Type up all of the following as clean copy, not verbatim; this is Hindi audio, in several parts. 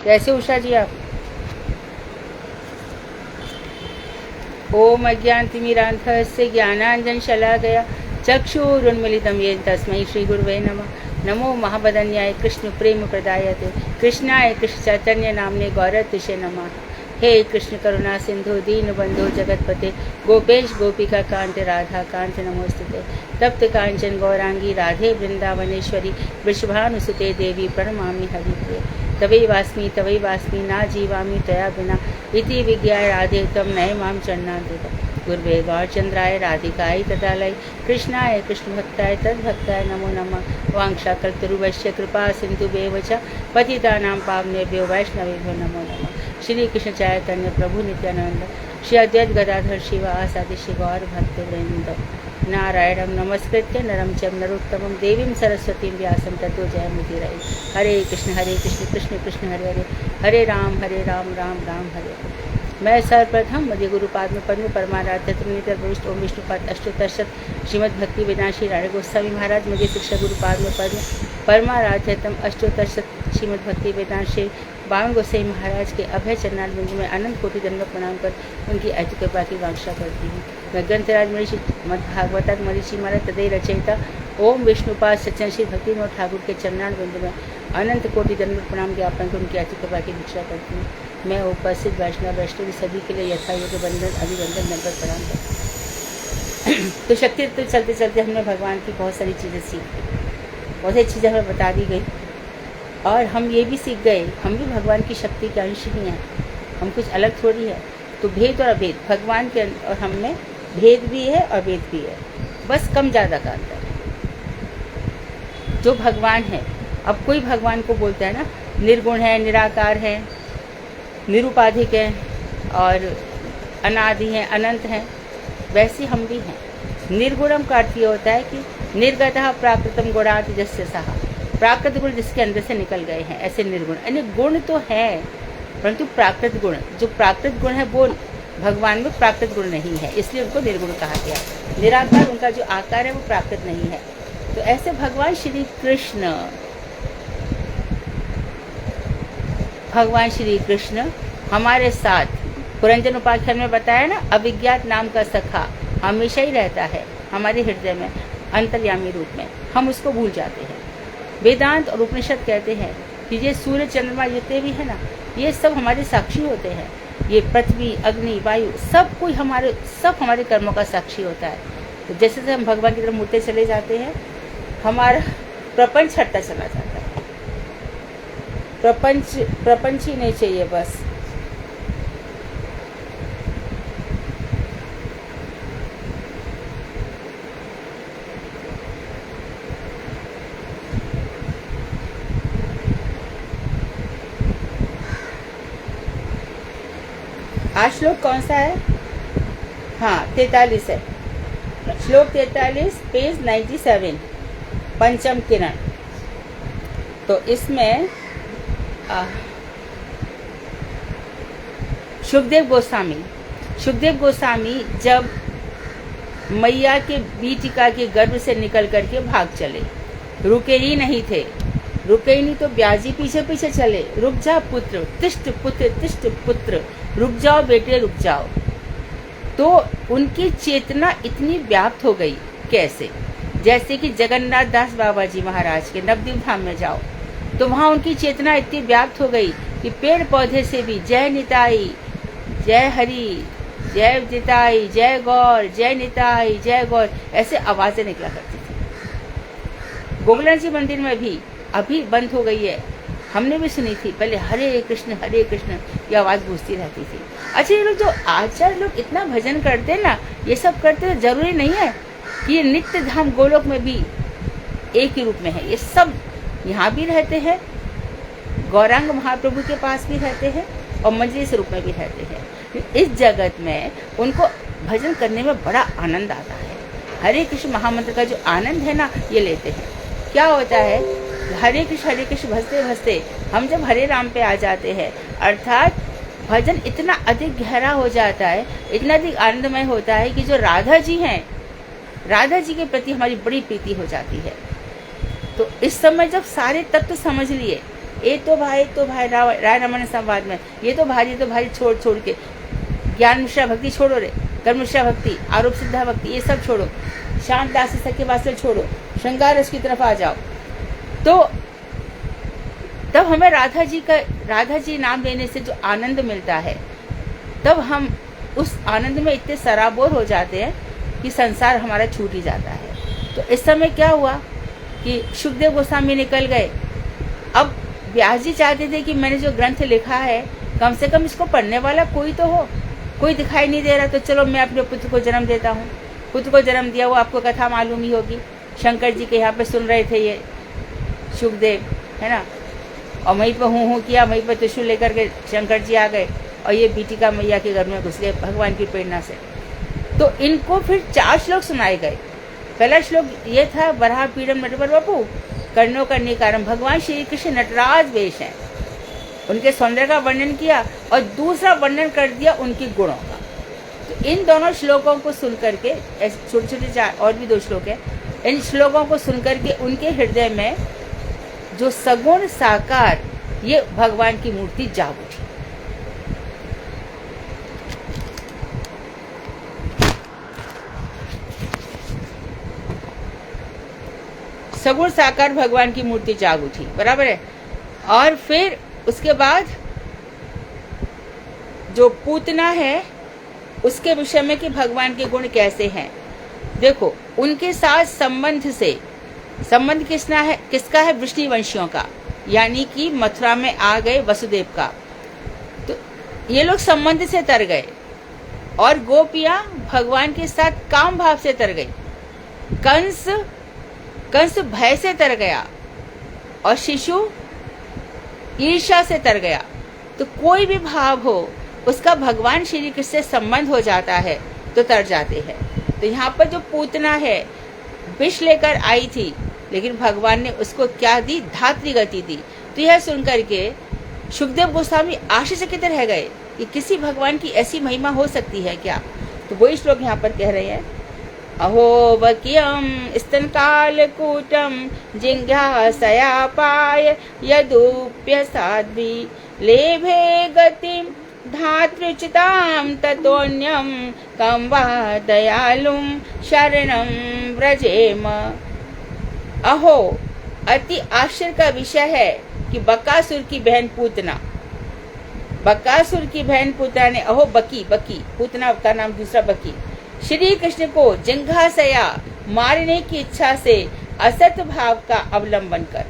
कैसे उषा जी आप? ओम अज्ञानतिमिरान्धस्य ज्ञानाञ्जनशलाकया चक्षुरुन्मीलितं येन तस्मै श्रीगुरुवे नमः। नमो महावदन्याय कृष्ण प्रेम प्रदायते कृष्णाय कृष्ण चैतन्य नामने गौरतिशे नमः। हे कृष्ण करुणा सिंधु दीन बंधु जगतपते गोपेश गोपिका कांत राधा कांत नमोस्तुते। तप्त कांचन गौरांगी राधे वृंदावनेश्वरी वृषभानुसुते देवी प्रणमामि हरिप्रिये। तवै वास्मि ना जीवामि तया बिना इति विज्ञाय राधे तम नये माम चरणान्तिक। गुरुवे गौरचंद्राय राधिकाय तदालय कृष्णाय कृष्ण भक्ताय तद्भक्ताय नमो नमः। वांशाकल्पतरुभ्यश्च कृपा सिन्धुभ्येव च पतितानां पावनेभ्यो वैष्णवेभ्यो नमो नमः। श्री कृष्ण चैतन्य प्रभु नित्यानंद श्री अद्वैत गदाधर शिवासादि श्री गौर भक्तवृंद। नारायणं नमस्कृत्य नरं चैव नरोत्तमं देवीं सरस्वतीं व्यासं ततो जयमुदीरये। हरे कृष्ण कृष्ण कृष्ण हरे हरे हरे राम राम राम हरे हरे। मैं सर्वप्रथम मध्य गुरुपाद में पद्म परमाराध्य त्रिनेत्र प्रविष्ट ओम विष्णुपाद अष्टोत्तरशत श्रीमद् भक्ति वेदांत श्री राधा गोस्वामी महाराज मुझे शिक्षा गुरुपाद में पद्म परमाराध्यतम अष्टोत्तरशत श्रीमद् भक्ति वेदांत श्री बावन गोसाई महाराज के अभय चरणार बिंद में अनंत कोटि दंडवत प्रणाम कर उनकी ऐति कृपा की वांछा करती हूँ। मैं ग्रंथराज मरीषि मद्भागवत मरीषि महाराज तदय रचयिता ओम विष्णुपाद सच्चन श्री भक्ति विनोद ठाकुर के चरणार बिंद में अनंत कोटि दंडवत प्रणाम ज्ञापन कर उनकी ऐति कृपा की भिक्षा करती हूँ। मैं उपस्थित वैष्णव सभी के लिए यथायोग्य बंधन अभिवंदन नंबर प्रणाम करती हूँ। तो शक्ति तो चलते चलते हमने भगवान की बहुत सारी चीज़ें सीखी, बहुत सारी चीज़ें हमें बता दी गई और हम ये भी सीख गए हम भी भगवान की शक्ति के अंश ही हैं, हम कुछ अलग थोड़ी है। तो भेद और अभेद भगवान के और हम में भेद भी है और भेद भी है, बस कम ज़्यादा का अंतर है। जो भगवान है, अब कोई भगवान को बोलता है ना निर्गुण है, निराकार है, निरुपाधिक है और अनादि है, अनंत है, वैसे हम भी हैं। निर्गुणम का अर्थ ये होता है कि निर्गतः प्राकृतम गुणात् जस्य सः, प्राकृत गुण जिसके अंदर से निकल गए हैं, ऐसे निर्गुण। यानी गुण तो है परंतु प्राकृत गुण, जो प्राकृत गुण है वो भगवान में प्राकृत गुण नहीं है, इसलिए उनको निर्गुण कहा गया। निराकार उनका जो आकार है वो प्राकृत नहीं है। तो ऐसे भगवान श्री कृष्ण हमारे साथ पुरंजन उपाख्यान में बताया ना, अविज्ञात नाम का सखा हमेशा ही रहता है हमारे हृदय में अंतर्यामी रूप में, हम उसको भूल जाते हैं। वेदांत और उपनिषद कहते हैं कि ये सूर्य चंद्रमा जितने भी है ना, ये सब हमारे साक्षी होते हैं। ये पृथ्वी अग्नि वायु सब हमारे कर्मों का साक्षी होता है। तो जैसे जैसे हम भगवान की तरफ मुड़ते चले जाते हैं हमारा प्रपंच हटता चला जाता है। प्रपंच ही नहीं चाहिए बस। आज श्लोक कौन सा है? हाँ 43 है, श्लोक 43 पेज 97 पंचम किरण। तो इसमें सुखदेव गोस्वामी जब मैया के बीटिका के गर्भ से निकल करके भाग चले, रुके ही नहीं तो ब्याजी पीछे पीछे चले। रुक जा पुत्र, तिष्ठ पुत्र, रुक जाओ बेटे रुक जाओ। तो उनकी चेतना इतनी व्याप्त हो गई, कैसे? जैसे कि जगन्नाथ दास बाबा जी महाराज के नवद्वीप धाम में जाओ तो वहाँ उनकी चेतना इतनी व्याप्त हो गई कि पेड़ पौधे से भी जय निताई, जय हरि, जय निताई, जय गौर, जय निताई, जय गौर, ऐसे आवाजें निकला करती थी। गोकुलानंद जी मंदिर में भी अभी बंद हो गई है, हमने भी सुनी थी, पहले हरे कृष्ण ये आवाज गूंजती रहती थी। अच्छा, ये लोग जो आचार्य लोग इतना भजन करते हैं ना, ये सब करते हैं, जरूरी नहीं है कि ये नित्य धाम गोलोक में भी एक ही रूप में है। ये सब यहाँ भी रहते हैं, गौरांग महाप्रभु के पास भी रहते हैं और मंजरी स्वरूप में भी रहते हैं। इस जगत में उनको भजन करने में बड़ा आनंद आता है। हरे कृष्ण महामंत्र का जो आनंद है ना, ये लेते हैं। क्या होता है, हरे कृष्ण भजते भजते हम जब हरे राम पे आ जाते हैं, अर्थात भजन इतना अधिक गहरा हो जाता है, इतना अधिक आनंदमय होता है कि जो राधा जी हैं, राधा जी के प्रति हमारी बड़ी प्रीति हो जाती है। तो इस समय जब सारे तत्व समझ लिए, ये तो भाई राय रमन संवाद में ये तो भारी छोड़ के ज्ञान मिश्रा भक्ति छोड़ो रे, कर्म मिश्रा भक्ति, आरोप सिद्धा भक्ति, ये सब छोड़ो, शांत दासी सख्य वात्सल्य छोड़ो, श्रृंगार रस की तरफ आ जाओ। तो तब हमें राधा जी नाम लेने से जो आनंद मिलता है, तब हम उस आनंद में इतने सराबोर हो जाते हैं कि संसार हमारा छूट ही जाता है। तो इस समय क्या हुआ कि सुखदेव गोस्वामी निकल गए। अब व्यास जी चाहते थे कि मैंने जो ग्रंथ लिखा है कम से कम इसको पढ़ने वाला कोई तो हो, कोई दिखाई नहीं दे रहा, तो चलो मैं अपने पुत्र को जन्म देता हूँ। पुत्र को जन्म दिया, वो आपको कथा मालूम ही होगी, शंकर जी के यहाँ पे सुन रहे थे ये सुखदेव, है ना, और वहीं पर हूँ किया, वहीं पर त्रिशूल लेकर के शंकर जी आ गए और ये बीटिका मैया के घर में घुस गए भगवान की प्रेरणा से। तो इनको फिर 4 श्लोक सुनाए गए। पहला श्लोक ये था, बराह पीड़म नटवर वपु कर्णो कर्णिकारम, भगवान श्री कृष्ण नटराज वेश हैं, उनके सौंदर्य का वर्णन किया और दूसरा वर्णन कर दिया उनके गुणों का। तो इन दोनों श्लोकों को सुन करके, छोटे छोटे 4 और भी 2 श्लोक है, इन श्लोकों को सुन करके उनके हृदय में जो सगुण साकार ये भगवान की मूर्ति जाग उठी। सगुण साकार भगवान की मूर्ति जाग उठी, बराबर है। और फिर उसके बाद जो पूतना है उसके विषय में कि भगवान के गुण कैसे हैं। देखो, उनके साथ संबंध किसका है? वृष्णिवंशियों का, यानी कि मथुरा में आ गए वसुदेव का। तो ये लोग संबंध से तर गए और गोपियां भगवान के साथ काम भाव से तर गई। कंस भय से तर गया और शिशु ईर्ष्या से तर गया। तो कोई भी भाव हो उसका भगवान श्री कृष्ण से संबंध हो जाता है तो तर जाते हैं। तो यहाँ पर जो पूतना है विष लेकर आई थी, लेकिन भगवान ने उसको क्या दी? धात्री गति दी। तो यह सुनकर के सुखदेव गोस्वामी आश्चर्यचकित रह गए कि किसी भगवान की ऐसी महिमा हो सकती है क्या? तो वही श्लोक यहाँ पर कह रहे हैं, अहो वक्यम स्तनकालकूटम जिज्ञासयापाय यदुप्य साध्वी लेभे गतिम धातृचितां ततोन्यम कं वा दयालुं शरणं व्रजेम। अहो, अति आश्चर्य का विषय है कि बकासुर की बहन पूतना ने, अहो बकी, पूतना का नाम दूसरा बकी, श्री कृष्ण को जिंघासया मारने की इच्छा से असत भाव का अवलंबन कर,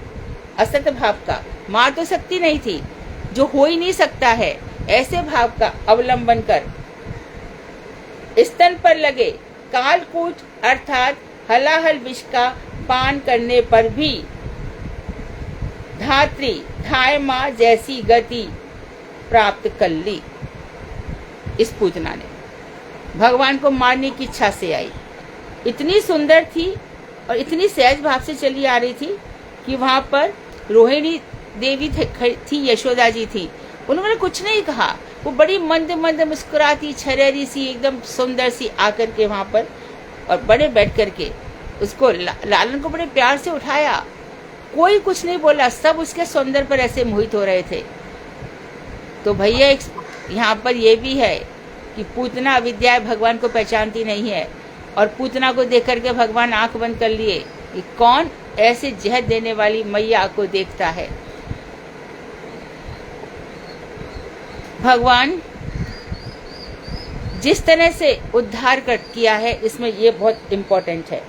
असत भाव का, मार तो सकती नहीं थी, जो हो ही नहीं सकता है, ऐसे भाव का अवलंबन कर स्तन पर लगे कालकूट अर्थात हलाहल विष का पान करने पर भी धात्री थाय माँ जैसी गति प्राप्त कर ली। इस पूतना ने भगवान को मारने की इच्छा से आई, इतनी सुंदर थी और इतनी सहज भाव से चली आ रही थी कि वहां पर रोहिणी देवी थी, यशोदा जी थी, उन्होंने कुछ नहीं कहा, वो बड़ी मंद मुस्कुराती छरेरी सी एकदम सुंदर सी आकर के वहां पर और बड़े बैठ करके उसको लालन को बड़े प्यार से उठाया, कोई कुछ नहीं बोला, सब उसके सौंदर्य पर ऐसे मोहित हो रहे थे। तो भैया यहाँ पर ये भी है कि पूतना अविद्या भगवान को पहचानती नहीं है और पूतना को देख करके भगवान आंख बंद कर लिए कि कौन ऐसे जहर देने वाली मैया को देखता है। भगवान जिस तरह से उद्धार किया है इसमें ये बहुत इम्पोर्टेंट है।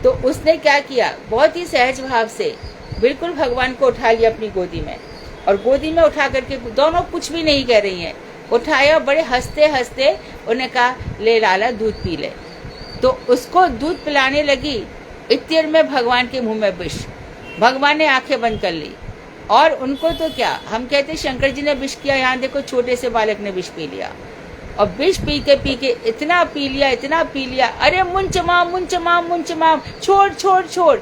तो उसने क्या किया, बहुत ही सहज भाव से बिल्कुल भगवान को उठा लिया अपनी गोदी में, और गोदी में उठा करके दोनों कुछ भी नहीं कह रही हैं, उठाया, बड़े हंसते हंसते उन्हें कहा ले लाला दूध पी ले। तो उसको दूध पिलाने लगी, इतनी देर में भगवान के मुंह में विष, भगवान ने आंखें बंद कर ली। और उनको तो क्या, हम कहते शंकर जी ने विष किया, यहाँ देखो छोटे से बालक ने विष पी लिया, और विष पी के इतना पी लिया, अरे मुंच माम छोड़ छोड़ छोड़,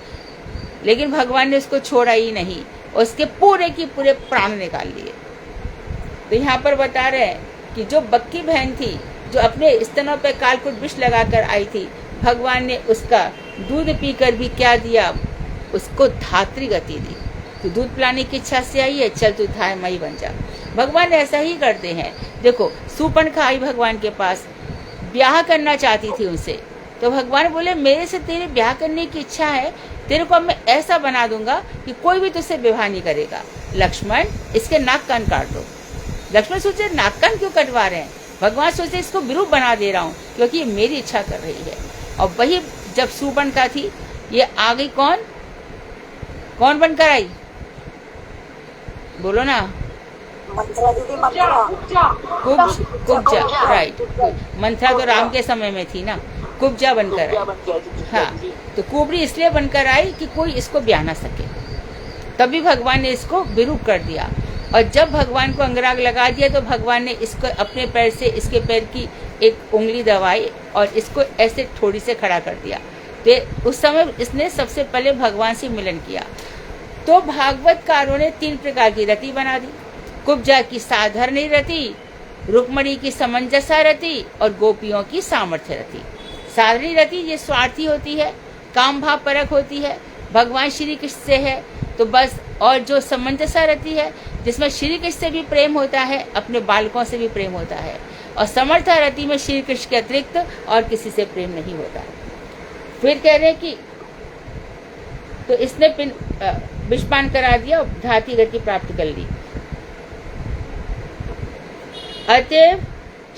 लेकिन भगवान ने उसको छोड़ा ही नहीं, उसके पूरे की पूरे प्राण निकाल लिए। तो यहाँ पर बता रहे हैं कि जो बक्की बहन थी, जो अपने स्तनों पर कालकूट विष लगाकर आई थी, भगवान ने उसका दूध पीकर भी क्या दिया, उसको धात्री गति दी। तू दूध पिलाने की इच्छा से आई है, चल तू थाय मई बन जा। भगवान ऐसा ही करते हैं। देखो सूर्पणखा आई भगवान के पास, ब्याह करना चाहती थी उनसे, तो भगवान बोले मेरे से तेरे ब्याह करने की इच्छा है, तेरे को अब मैं ऐसा बना दूंगा कि कोई भी तुझसे विवाह नहीं करेगा। लक्ष्मण इसके नाक कान काट दो। लक्ष्मण सोचे नाक कान क्यों कटवा रहे हैं, भगवान सोचे इसको विरूप बना दे रहा हूँ क्योंकि ये मेरी इच्छा कर रही है। और वही जब सूर्पणखा थी, ये आ गई कौन बनकर आई, बोलो ना, मंत्रा दीदी, मंत्रा कुब्जा, राइट। मंत्रा तो राम के समय में थी ना, कुब्जा बनकर आई। हाँ, तो कुबरी इसलिए बनकर आई कि कोई इसको ब्याह ना सके, तभी भगवान ने इसको विरूप कर दिया। और जब भगवान को अंगराग लगा दिया तो भगवान ने इसको अपने पैर से इसके पैर की एक उंगली दबाई और इसको ऐसे थोड़ी से खड़ा कर दिया। तो उस समय इसने सबसे पहले भगवान से मिलन किया। तो भागवतकारों ने 3 प्रकार की रति बना दी, कुब्जा की साधारण रति, रुक्मणी की समंजसा रति और गोपियों की सामर्थ्य रति। साधारण रति ये स्वार्थी होती है, काम भाव परक होती है, भगवान श्री कृष्ण से है तो बस। और जो समंजसा रति है जिसमें श्री कृष्ण से भी प्रेम होता है, अपने बालकों से भी प्रेम होता है। और समर्था रति में श्री कृष्ण के अतिरिक्त और किसी से प्रेम नहीं होता। फिर कह रहे हैं कि तो इसने विषपान करा दिया और धाती गति प्राप्त कर ली। अतएव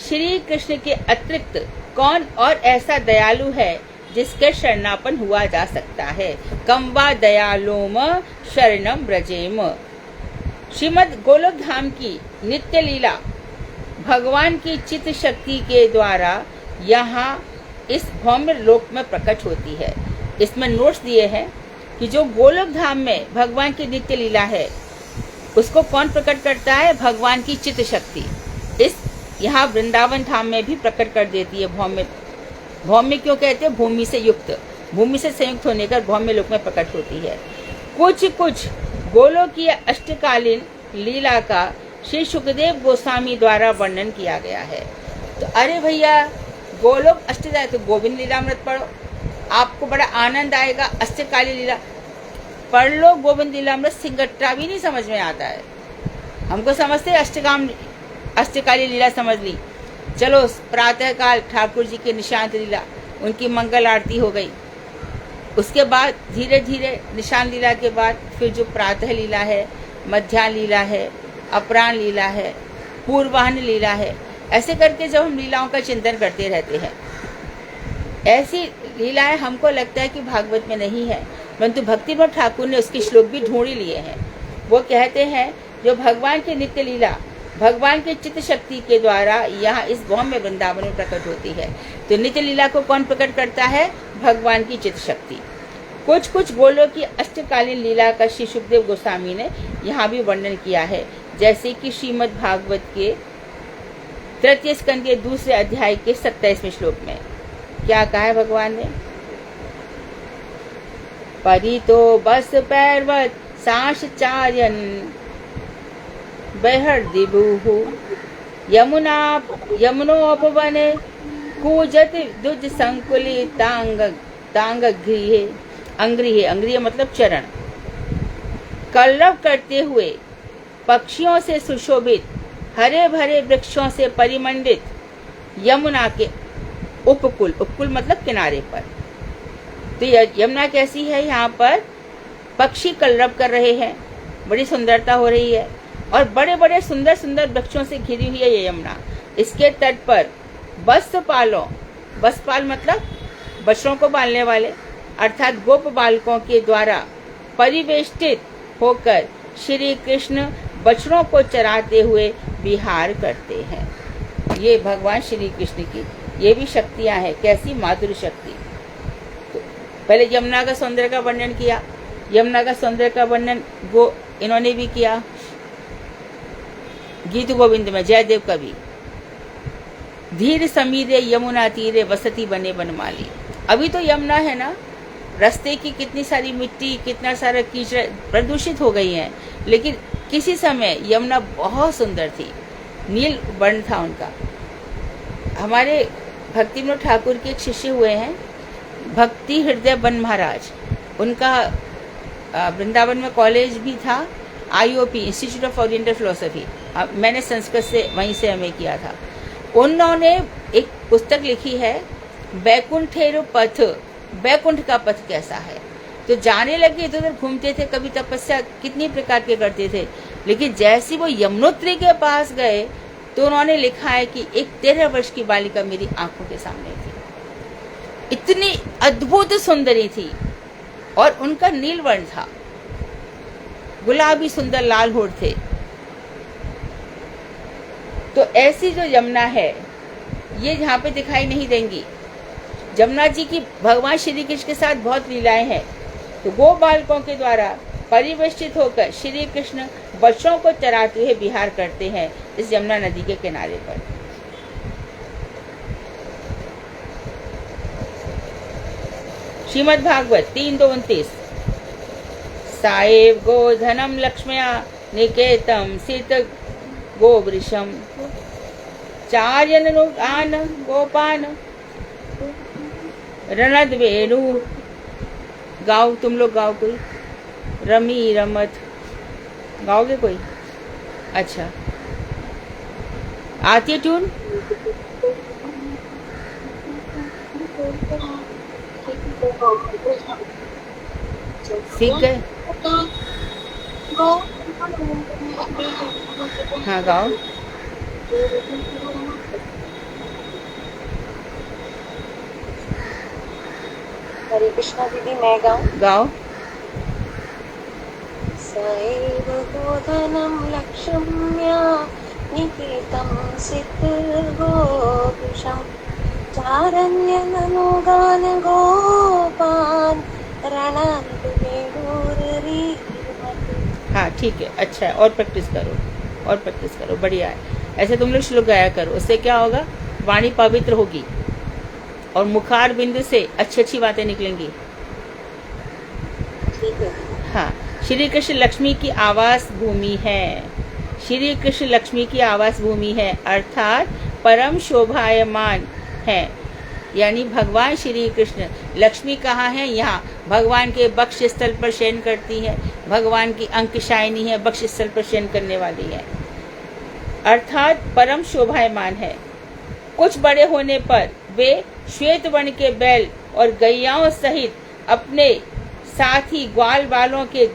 श्री कृष्ण के अतिरिक्त कौन और ऐसा दयालु है जिसके शरणापन हुआ जा सकता है। कम वा दयालुम शरणम ब्रजेम। श्रीमद् गोलोक धाम की नित्य लीला भगवान की चित्त शक्ति के द्वारा यहाँ इस भौम्य लोक में प्रकट होती है। इसमें नोट्स दिए हैं कि जो गोलोक धाम में भगवान की नित्य लीला है उसको कौन प्रकट करता है, भगवान की चित्त शक्ति। इस यहाँ वृंदावन धाम में भी प्रकट कर देती है। भौम्य क्यों कहते हैं, भूमि से युक्त, भूमि से संयुक्त होने का भौम्य लोक में प्रकट होती है। कुछ गोलोकीय अष्टकालीन लीला का श्री सुखदेव गोस्वामी द्वारा वर्णन किया गया है। तो अरे भैया गोलोक अष्टकालीन, तो गोविंद लीलामृत पढ़ो, आपको बड़ा आनंद आएगा। अष्टकालीन लीला पढ़ लो, गोविंद लीलामृत सिंगट्टा भी नहीं समझ में आता है। हमको समझते अष्टकालीन लीला समझ ली, चलो प्रातः काल ठाकुर जी की निशांत लीला, उनकी मंगल आरती हो गई। उसके बाद धीरे धीरे निशांत लीला के बाद फिर जो प्रातः लीला है, मध्याह्न लीला है, अपराह्न लीला है, पूर्वाह्न लीला है, ऐसे करके जब हम लीलाओं का चिंतन करते रहते हैं, ऐसी लीलाएं हमको लगता है कि भागवत में नहीं है, परंतु भक्तिवल्लभ ठाकुर ने उसके श्लोक भी ढूंढ लिए हैं। वो कहते हैं जो भगवान की नित्य लीला भगवान की चित्त शक्ति के द्वारा यहाँ इस भौम्य वृंदावन में प्रकट होती है। तो नित्य लीला को कौन प्रकट करता है, भगवान की चित्त शक्ति। कुछ गोलों की अष्टकालीन लीला का श्री सुखदेव गोस्वामी ने यहाँ भी वर्णन किया है, जैसे कि श्रीमद् भागवत के 3 स्कंद के 2 अध्याय के 27वें श्लोक में क्या कहा है भगवान ने, परितो बस पैर्वत सांश चार्यन बहर दिबुहु यमुनोपवने कूजत दुज संकुली तांग अंग्रिय मतलब चरण। कलरव करते हुए पक्षियों से सुशोभित हरे भरे वृक्षों से परिमंडित यमुना के उपकूल मतलब किनारे पर। तो यमुना कैसी है, यहाँ पर पक्षी कलरव कर रहे हैं, बड़ी सुंदरता हो रही है और बड़े बड़े सुंदर वृक्षों से घिरी हुई है ये यमुना। इसके तट पर बसपाल मतलब बछड़ों को पालने वाले अर्थात गोप बालकों के द्वारा परिवेष्टित होकर श्री कृष्ण बछड़ों को चराते हुए विहार करते हैं। ये भगवान श्री कृष्ण की ये भी शक्तियां हैं, कैसी माधुरी शक्ति। तो पहले यमुना का सौंदर्य का वर्णन किया, यमुना का सौंदर्य का वर्णन इन्होंने भी किया गीत गोविंद में, जयदेव कवि। धीर समीरे यमुना तीरे वसती बने बनमाली। अभी तो यमुना है ना, रास्ते की कितनी सारी मिट्टी, कितना सारा कीचड़ प्रदूषित हो गई है, लेकिन किसी समय यमुना बहुत सुंदर थी, नील वर्ण था उनका। हमारे भक्ति विनोद ठाकुर के एक शिष्य हुए हैं भक्ति हृदय बन महाराज, उनका वृंदावन में कॉलेज भी था, IOP institute of oriental philosophy, मैंने संस्कृत से वहीं से MA किया था। उन्होंने एक पुस्तक लिखी है बैकुंठेरु पथ, बैकुंठ का पथ कैसा है। तो जाने लगे, इधर उधर घूमते थे, कभी तपस्या कितनी प्रकार के करते थे, लेकिन जैसे वो यमुनोत्री के पास गए तो उन्होंने लिखा है कि एक 13 वर्ष की बालिका मेरी आंखों के सामने थी, इतनी अद्भुत सुंदरी थी, और उनका नीलवर्ण था, गुलाबी सुंदर लाल होठ थे। तो ऐसी जो यमुना है ये यहाँ पे दिखाई नहीं देंगी। यमुना जी की भगवान श्री कृष्ण के साथ बहुत लीलाएं हैं। तो गो बालकों के द्वारा परिवेष्टित होकर श्री कृष्ण बच्चों को चराते हुए विहार करते हैं इस यमुना नदी के किनारे पर। श्रीमद् भागवत 3:29 साएव गोधनम लक्ष्म्या निकेतम सीत गोवृषम चार्यनुगान गोपान रणद वेणु। गाओ, तुम लोग गाओ, कोई रमी रमत गाओगे कोई? अच्छा, आती है ट्यून? सीख गए? हाँ गाओ। हरे कृष्णा दीदी, मैं गाऊं? गाओ। सैव गोधनं लक्ष्म्या निकेतं सिद्धगोपुषं चारण्यननुगान गोपान् रणन्दवेणुररीमत्। हाँ ठीक है, अच्छा है, और प्रैक्टिस करो, और प्रैक्टिस करो, बढ़िया है। ऐसे तुम लोग श्लोक गाया करो, उससे क्या होगा, वाणी पवित्र होगी और मुखार बिंदु से अच्छी अच्छी बातें निकलेंगी। ठीक है। हाँ, श्री कृष्ण लक्ष्मी की आवास भूमि है, श्री कृष्ण लक्ष्मी की आवास भूमि है, अर्थात परम शोभायमान है। यानी भगवान श्री कृष्ण, लक्ष्मी कहाँ है? यहाँ भगवान के बक्ष स्थल पर शयन करती है, भगवान की अंकशायनी है, बक्ष स्थल पर शयन करने वाली है, अर्थात परम शोभायमान है। कुछ बड़े होने पर वे श्वेत वर्ण के बैल और गैयाओं सहित अपने साथी ग्वाल बालों के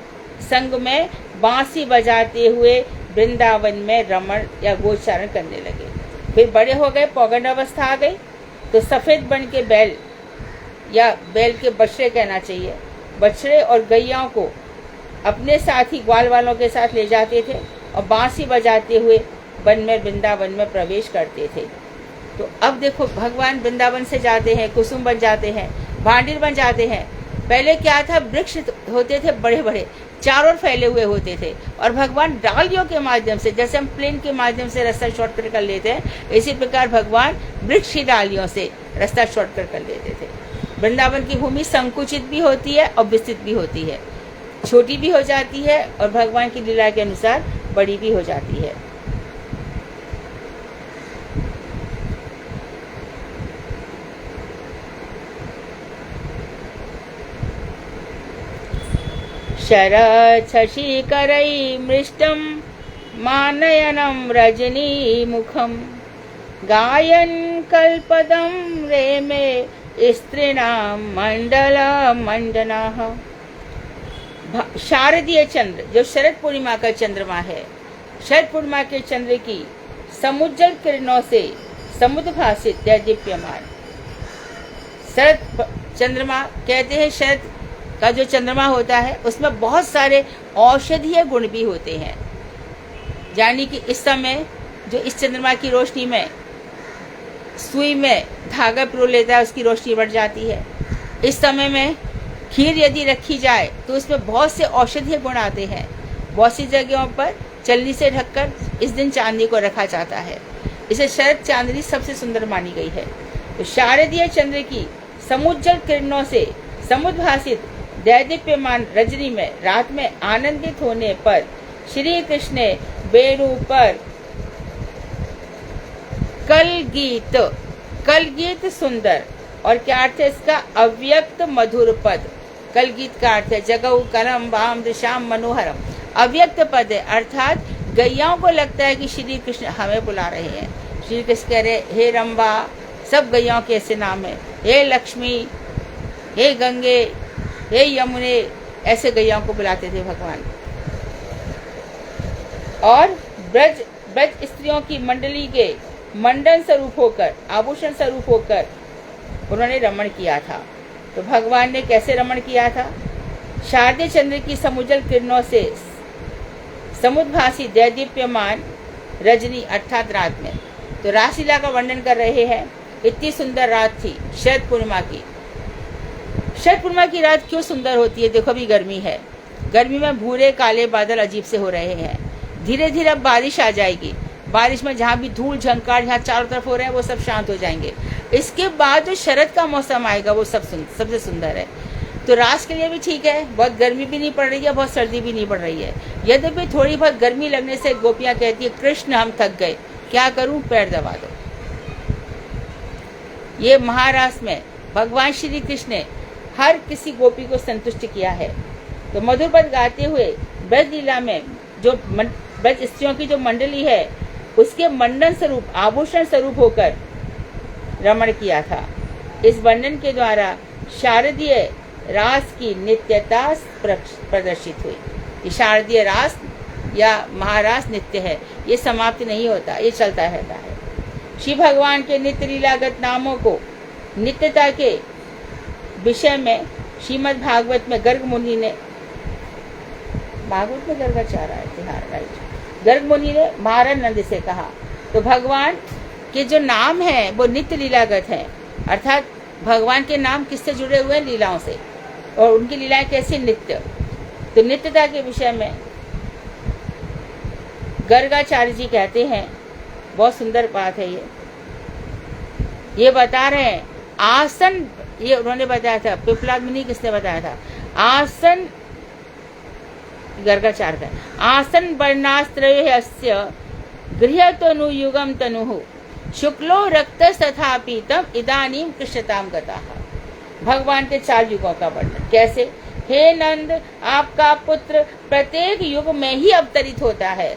संग में बांसी बजाते हुए वृंदावन में रमण या गोचारण करने लगे। फिर बड़े हो गए, पौगंड अवस्था आ गई, तो सफेद वर्ण के बैल या बैल के बछड़े कहना चाहिए, बछड़े और गैयाओं को अपने साथी ग्वाल वालों के साथ ले जाते थे और बांसी बजाते हुए वन में वृंदावन में प्रवेश करते थे। तो अब देखो, भगवान वृंदावन से जाते हैं, कुसुम बन जाते हैं, भांडिर बन जाते हैं। पहले क्या था, वृक्ष होते थे बड़े बड़े, चारों ओर फैले हुए होते थे, और भगवान डालियों के माध्यम से, जैसे हम प्लेन के माध्यम से रास्ता शॉर्टकट कर लेते हैं, इसी प्रकार भगवान वृक्ष की डालियों से रास्ता शॉर्टकट कर लेते थे। वृंदावन की भूमि संकुचित भी होती है और विस्तृत भी होती है, छोटी भी हो जाती है और भगवान की लीला के अनुसार बड़ी भी हो जाती है। शरच्छशीकरै मृष्टं मानयनं रजनीमुखं गायन् कल्पदं रेमे स्त्रीणां मण्डलमण्डनाः। शारदीय चंद्र, जो शरद पूर्णिमा का चंद्रमा है, शरद पूर्णिमा के चंद्र की समुज्जल किरणों से समुद्र भासित दीप्यमान। शरद चंद्रमा कहते हैं, शरद का जो चंद्रमा होता है उसमें बहुत सारे औषधीय गुण भी होते हैं। यानी कि इस समय जो इस चंद्रमा की रोशनी में सुई में धागा पिरो लेता है, उसकी रोशनी बढ़ जाती है। इस समय में खीर यदि रखी जाए तो उसमें बहुत से औषधीय गुण आते हैं। बहुत सी जगहों पर चलनी से ढककर इस दिन चांदनी को रखा जाता है, इसे शरद चांदनी सबसे सुंदर मानी गई है। तो शारदीय चंद्र की समुज्जल किरणों से समुद्र भासित दैदीप्यमान रजनी में रात में आनंदित होने पर श्री कृष्ण ने बेणु पर कल गीत सुंदर, और क्या अर्थ है इसका, अव्यक्त मधुर पद, कल गीत का अर्थ है जगऊ कलम वाम दृश्याम मनोहरम। अव्यक्त पद है, अर्थात गैयाओं को लगता है कि श्री कृष्ण हमें बुला रहे हैं। श्री कृष्ण कह रहे हे रंबा, सब गैयाओं के ऐसे नाम है, हे लक्ष्मी, हे गंगे, हे यमुने, ऐसे गैयाओं को बुलाते थे भगवान। और ब्रज स्त्रियों की मंडली के मंडन स्वरूप होकर, आभूषण स्वरूप होकर उन्होंने रमण किया था। तो भगवान ने कैसे रमण किया था? शारदीय चंद्र की समुज्जल किरणों से समुद्भासी दैदीप्यमान रजनी अर्थात रात में। तो रासलीला का वर्णन कर रहे हैं। इतनी सुंदर रात थी शरद पूर्णिमा की। शरद पूर्णिमा की रात क्यों सुंदर होती है? देखो अभी गर्मी है, गर्मी में भूरे काले बादल अजीब से हो रहे हैं। धीरे धीरे अब बारिश आ जाएगी। बारिश में जहाँ भी धूल झंकार जहाँ चारों तरफ हो रहे हैं वो सब शांत हो जाएंगे। इसके बाद जो शरद का मौसम आएगा वो सबसे सुंदर है। तो रास के लिए भी ठीक है, बहुत गर्मी भी नहीं पड़ रही है, बहुत सर्दी भी नहीं पड़ रही है। यद्यपि थोड़ी बहुत गर्मी लगने से गोपियाँ कहती है कृष्ण हम थक गए, क्या करूँ, पैर दबा दो। ये महारास में भगवान श्री कृष्ण ने हर किसी गोपी को संतुष्ट किया है। तो मधुर पद गाते हुए ब्रज लीला में जो ब्रज स्त्रियों की जो मंडली है उसके मंडन स्वरूप, आभूषण स्वरूप होकर रमण किया था। इस वर्णन के द्वारा शारदीय रास की नित्यता प्रदर्शित हुई। ये शारदीय रास या महारास नित्य है, ये समाप्त नहीं होता, ये चलता रहता है। श्री भगवान के नित्य लीलागत नामों को नित्यता के विषय में श्रीमद् भागवत में गर्ग मुनि ने, भागवत में गर्गाचार्य आए थे, हाँ राइट, गर्ग मुनि ने महाराज नंद से कहा। तो भगवान के जो नाम हैं वो नित्य लीलागत हैं, अर्थात भगवान के नाम किससे जुड़े हुए हैं? लीलाओं से, और उनकी लीलाएं कैसी? नित्य। तो नित्यता के विषय में गर्गाचार्य जी कहते हैं, बहुत सुंदर बात है ये बता रहे हैं आसन, ये उन्होंने बताया था, पिपलाद मुनि किसने बताया था? आसन, गर्गाचार्य का आसन वर्णास्त्रय अस्य गृह तनु युगम तनु शुक्लो रक्त तथा पीतम इदानीम कृष्णताम गताः। भगवान के 4 युगों का वर्णन कैसे? हे नंद, आपका पुत्र प्रत्येक युग में ही अवतरित होता है।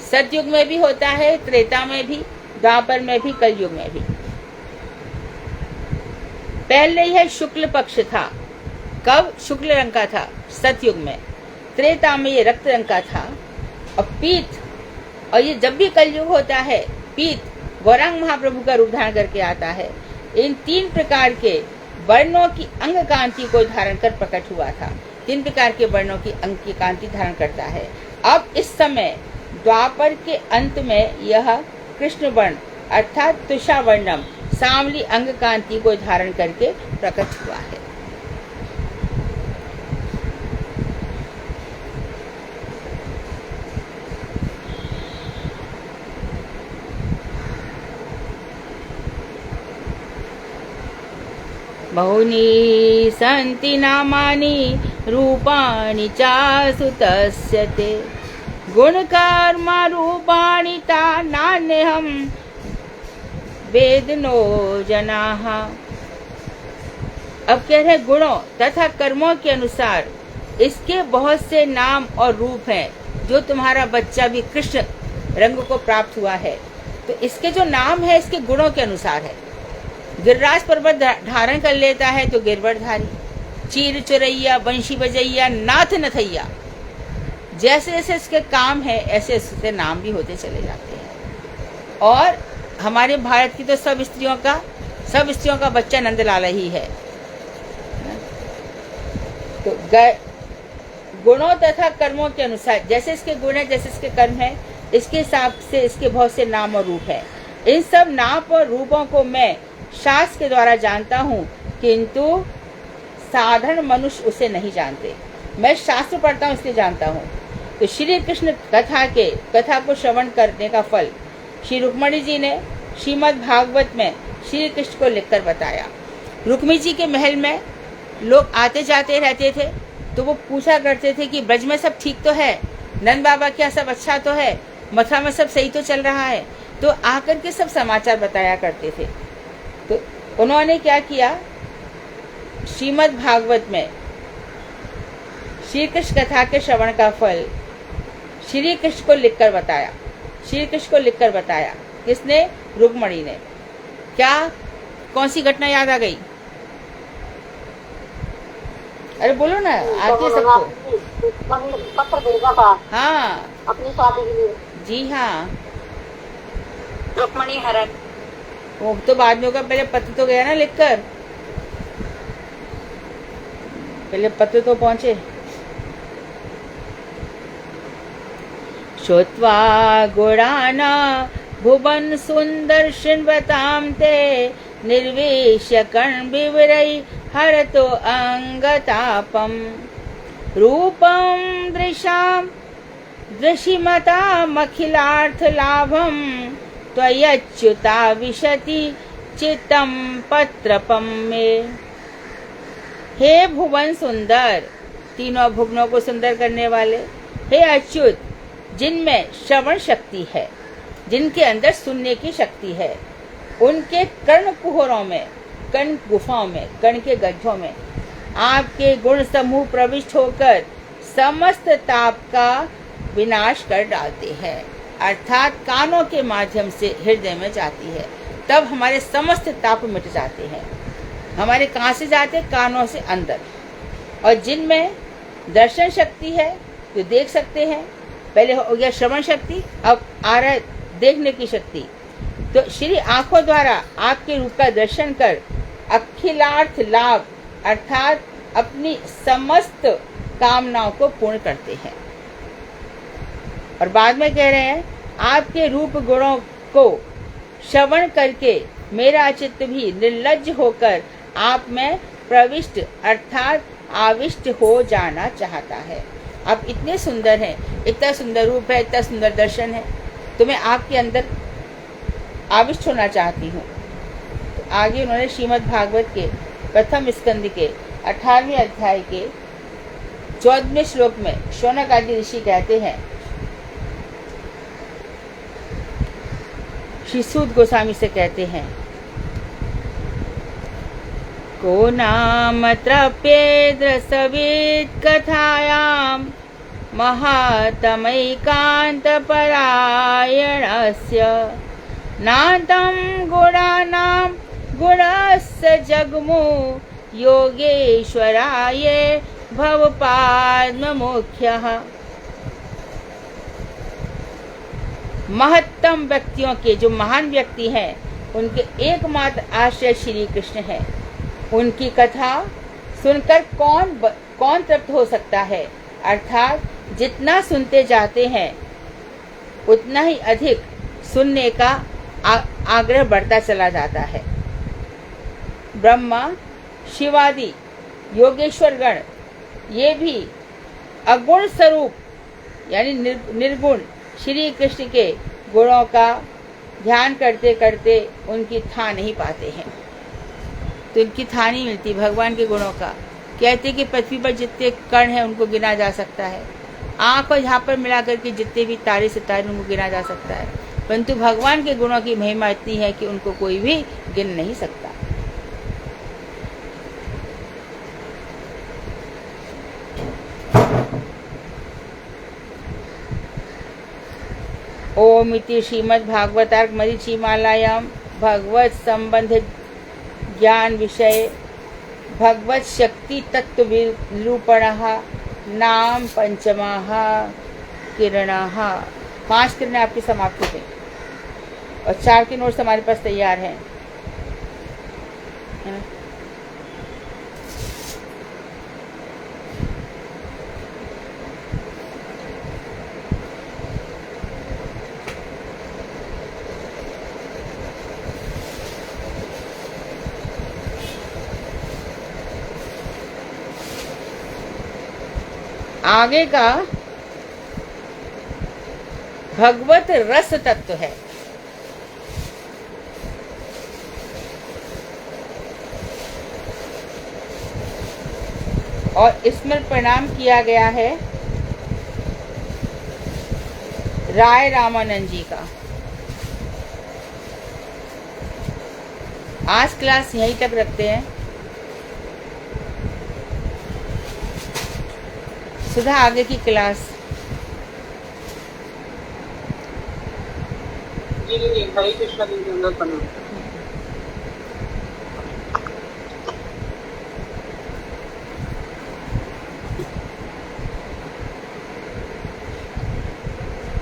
सतयुग में भी होता है, त्रेता में भी, द्वापर में भी, कलयुग में भी। पहले यह शुक्ल पक्ष था। कब? शुक्ल रंग का था सतयुग में। त्रेता में ये रक्त रंग का था। और पीत, और ये जब भी कलयुग होता है पीत गौरांग महाप्रभु का रूप धारण करके आता है। इन 3 प्रकार के वर्णों की अंग कांति को धारण कर प्रकट हुआ था। 3 प्रकार के वर्णों की अंग की कांति धारण करता है। अब इस समय द्वापर के अंत में यह कृष्ण वर्ण अर्थात तुषा वर्णम सांवली अंग कांति को धारण करके प्रकट हुआ है। बहुनी सन्ति नामानि रूपाणि चासु तस्य ते गुणकर्मा रूपाणि ता नान्यहं वेदनो जनाः। अब कह रहे गुणों तथा कर्मों के अनुसार इसके बहुत से नाम और रूप हैं। जो तुम्हारा बच्चा भी कृष्ण रंग को प्राप्त हुआ है तो इसके जो नाम है इसके गुणों के अनुसार है। गिरिराज पर्वत धारण कर लेता है तो गिरवरधारी, चीर चुरैया, बंशी बजैया, नाथ नथैया, जैसे जैसे इसके काम है ऐसे ऐसे नाम भी होते चले जाते हैं। और हमारे भारत की तो सब स्त्रियों का बच्चा नंदलाला ही है। तो गुणों तथा कर्मों के अनुसार जैसे इसके गुण है, जैसे इसके कर्म है, इसके हिसाब से इसके बहुत से नाम और रूप है। इन सब नाम और रूपों को मैं शास्त्र के द्वारा जानता हूँ, किंतु साधारण मनुष्य उसे नहीं जानते। मैं शास्त्र पढ़ता हूँ इसलिए जानता हूँ। तो श्री कृष्ण कथा को श्रवण करने का फल श्री रुक्मिणी जी ने श्रीमद् भागवत में श्री कृष्ण को लिखकर बताया। रुक्मिणी जी के महल में लोग आते जाते रहते थे तो वो पूछा करते थे कि ब्रज में सब ठीक तो है, नंद बाबा क्या सब अच्छा तो है, मथुरा में सब सही तो चल रहा है। तो आकर के सब समाचार बताया करते थे। तो उन्होंने क्या किया, श्रीमद् भागवत में श्री कृष्ण कथा के श्रवण का फल श्री कृष्ण को लिखकर बताया। श्री कृष्ण को लिखकर बताया किसने? रुक्मणी ने। क्या, कौन सी घटना याद आ गई? अरे बोलो ना, आती है सबको। पत्र भेजा था हाँ अपनी शादी के लिए। जी हाँ, रुक्मणी हरण। वो तो बाद में होगा, पहले पत्र तो गया ना लिखकर, पहले पत्र तो पहुंचे। श्रुत्वा गुणाना भुवन सुंदर शृण्वतां ते निर्वेश्य कर्ण विवरै हरतो अंगतापम रूपम दृशाम दृशिमतामखिलार्थ लाभम त्वयच्युता विशति चित्तम पत्रपम में। हे भुवन सुंदर, तीनों भुवनों को सुंदर करने वाले, हे अच्युत, जिनमें श्रवण शक्ति है, जिनके अंदर सुनने की शक्ति है, उनके कर्ण कुहरों में, कर्ण गुफाओं में, कर्ण के गड्ढों में आपके गुण समूह प्रविष्ट होकर समस्त ताप का विनाश कर डालते हैं। अर्थात कानों के माध्यम से हृदय में जाती है, तब हमारे समस्त ताप मिट जाते हैं। हमारे कहाँ से जाते? कानों से अंदर। और जिनमें दर्शन शक्ति है तो देख सकते हैं, पहले हो गया श्रवण शक्ति, अब आ रहा है देखने की शक्ति। तो श्री आंखों द्वारा आपके रूप का दर्शन कर अखिलार्थ लाभ अर्थात अपनी समस्त कामनाओं को पूर्ण करते हैं। और बाद में कह रहे हैं, आपके रूप गुणों को श्रवण करके मेरा चित्त भी निर्लज्ज होकर आप में प्रविष्ट अर्थात आविष्ट हो जाना चाहता है। आप इतने सुंदर हैं, इतना सुंदर रूप है, इतना सुंदर दर्शन है, तो मैं आपके अंदर आविष्ट होना चाहती हूँ। तो आगे उन्होंने श्रीमद् भागवत के प्रथम स्कंद के 18वें अध्याय के 14वें श्लोक में शौनक आदि ऋषि कहते हैं, श्री सूत गोस्वामी से कहते हैं, को नाम तृप्येद्र सवित् कथायां महातमैकान्त परायणस्य नातं गुणानां गुणस्य जग्मु योगेश्वराय भवपाद्ममुख्यः। महत्तम व्यक्तियों के, जो महान व्यक्ति हैं, उनके एकमात्र आश्रय श्री कृष्ण है। उनकी कथा सुनकर कौन तृप्त हो सकता है? अर्थात जितना सुनते जाते हैं उतना ही अधिक सुनने का आग्रह बढ़ता चला जाता है। ब्रह्मा, शिवादि योगेश्वर गण ये भी अगुण स्वरूप यानी निर्गुण श्री कृष्ण के गुणों का ध्यान करते करते उनकी था नहीं पाते हैं। तो इनकी था नहीं मिलती भगवान के गुणों का। कहते कि पृथ्वी पर जितने कण हैं उनको गिना जा सकता है, आँख और यहाँ पर मिला करके जितने भी तारे सितारे उनको गिना जा सकता है, परंतु भगवान के गुणों की महिमा इतनी है कि उनको कोई भी गिन नहीं सकता। ओम इति श्रीमद् भागवतार्क मरीचिमालायां भगवत संबंध ज्ञान विषय भगवत शक्ति तत्व निरूपणः नाम पंचमः किरणः। 5 किरणें आपकी समाप्त हो गई और 4 के नोट्स हमारे पास तैयार हैं, है ना? आगे का भगवत रस तत्व है। और इसमें प्रणाम किया गया है राय रामानंद जी का। आज क्लास यहीं तक रखते हैं। सुधा आगे की क्लास। जी दीदी, हरे कृष्णा दीदी, अंदर प्रणाम।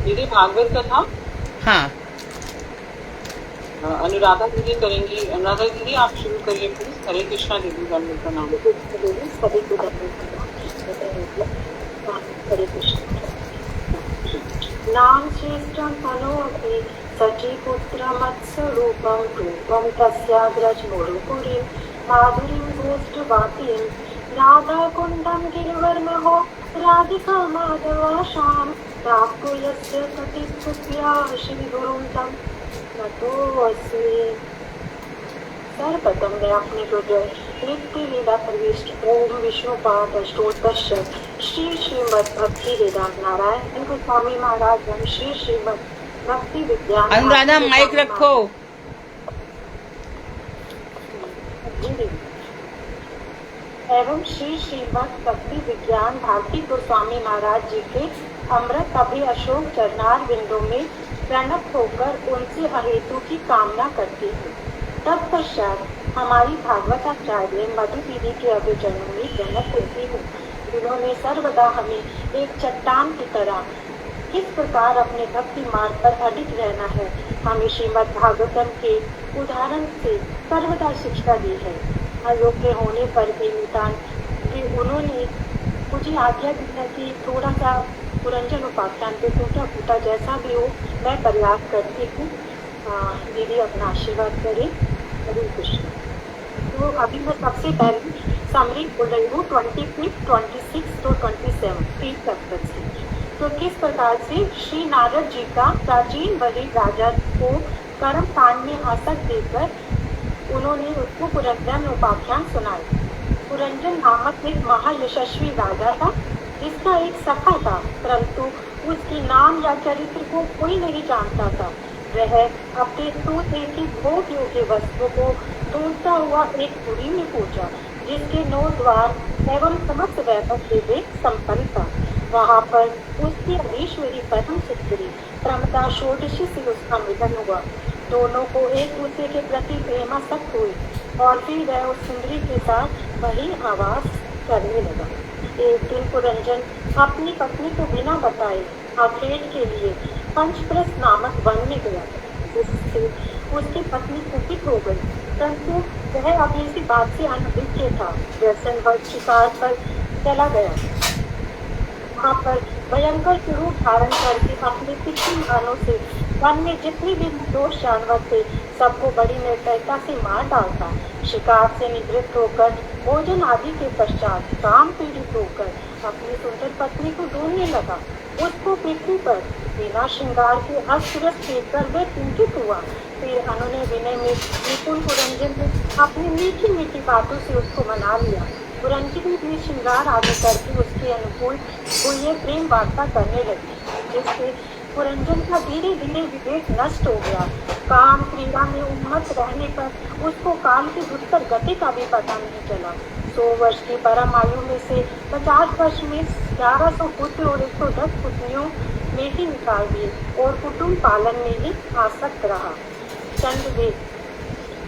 दीदी भागवत कथा हाँ, अनुराधा दीदी करेंगी। अनुराधा दीदी आप शुरू करिए प्लीज। हरे कृष्णा दीदी, अंदर प्रणाम। सभी को हरे कृष्ण। नाम श्रेष्ठं मनोऽपि सचीपुत्रमत्स्वरूपं रूपं तस्याग्रज मुरुपुरीं माधुरीं गोष्ठवाटीं राधाकुण्डं गिरिवर्महो राधिका माधवाशां प्राप्तो यस्य सतीस्तुत्या श्रीगुरुं तं नतोऽस्मि। सर्वप्रथम मैं अपनी हृदय नित्य लीला प्रविष्ट ओम विष्णुपाद अष्टोत्तरश श्री श्रीमद भक्ति वेदांत नारायण गोस्वामी महाराज एवं श्री श्रीमद भक्ति विज्ञान अनुराधा माइक रखो। एवं श्री श्रीमद भक्ति विज्ञान भारती गोस्वामी महाराज जी के अमृत अभि अशोक चरणार बिंदु में प्रणत होकर उनसे अहेतु की कामना करती हूँ। तत्पश्चात हमारी भागवताचार्य मधु दीदी के अभिचरणों में प्रणत होती हूँ, जिन्होंने सर्वदा हमें एक चट्टान की तरह किस प्रकार अपने भक्ति मार्ग पर अडिग रहना है, हमें श्रीमद् भागवतम के उदाहरण से सर्वदा शिक्षा दी है। अयोग्य होने पर भी नितान कि उन्होंने मुझे आज्ञा दी है कि थोड़ा सा पुरंजन उपाख्यान पे टूटा फूटा जैसा भी हो मैं प्रयास करती हूँ। दीदी अपना आशीर्वाद करें। हरे कृष्ण। तो अभी मैं सबसे पहले समरी बोल रही हूँ 25, 26 तो 27 3 चैप्टर से। तो किस प्रकार से श्री नारद जी का प्राचीन बलि राजा को कर्म कांड में आसक्त देकर उन्होंने उसको पुरंजन उपाख्यान सुनाए। पुरंजन नामक एक महायशस्वी राजा था, जिसका एक सखा था, परंतु उसके नाम या चरित्र को कोई नहीं जानता था। वह अपने सोते की भोग योग्य वस्तु को ढूंढता हुआ एक पुरी में पहुंचा, जिसके 9 द्वार एवं समस्त वैभव से संपन्न था। वहां पर उसकी अधीश्वरी परम सुंदरी प्रमदा षोडशी से उसका मिलन हुआ। दोनों को एक दूसरे के प्रति प्रेमासक्त हुई और फिर वह उस सुंदरी के साथ वही आवास करने लगा। एक दिन पुरंजन अपनी पत्नी को बिना बताए आखेट के लिए पंचप्रस नामक वन में गया, जिससे उसकी पत्नी कुपित हो गई, परंतु वह अभी इसी बात से अनभिज्ञ था। व्यसनवश शिकार पर चला गया। वहाँ पर भयंकर स्वरूप धारण करके अपने तीक्ष्ण बाणों से वन में जितने भी निर्दोष जानवर थे सबको बड़ी निर्दयता से मार डालता। शिकार से निवृत्त होकर भोजन आदि के पश्चात काम पीड़ित होकर अपनी सुंदर पत्नी को ढूंढने लगा। उसको पृथ्वी पर बिना श्रृंगार के अस्तव्यस्त देखकर वह चिंतित हुआ। फिर उन्होंने विनय में निपुण पुरंजन ने अपनी मीठी मीठी बातों से उसको मना लिया। पुरंजन भी श्रृंगार आदि करके उसके अनुकूल वो ये प्रेम वार्ता करने लगी, जिससे पुरंजन का धीरे धीरे विवेक नष्ट हो गया। काम क्रीड़ा में उन्मत्त रहने पर उसको काल की दुष्कर गति का भी पता नहीं चला। 100 वर्ष की परम आयु में से 50 वर्ष में 1100 पुत्र और 110 पुत्रियों में ही निकाल दिए और कुटुंब पालन में ही आसक्त रहा। चंद्रदेव,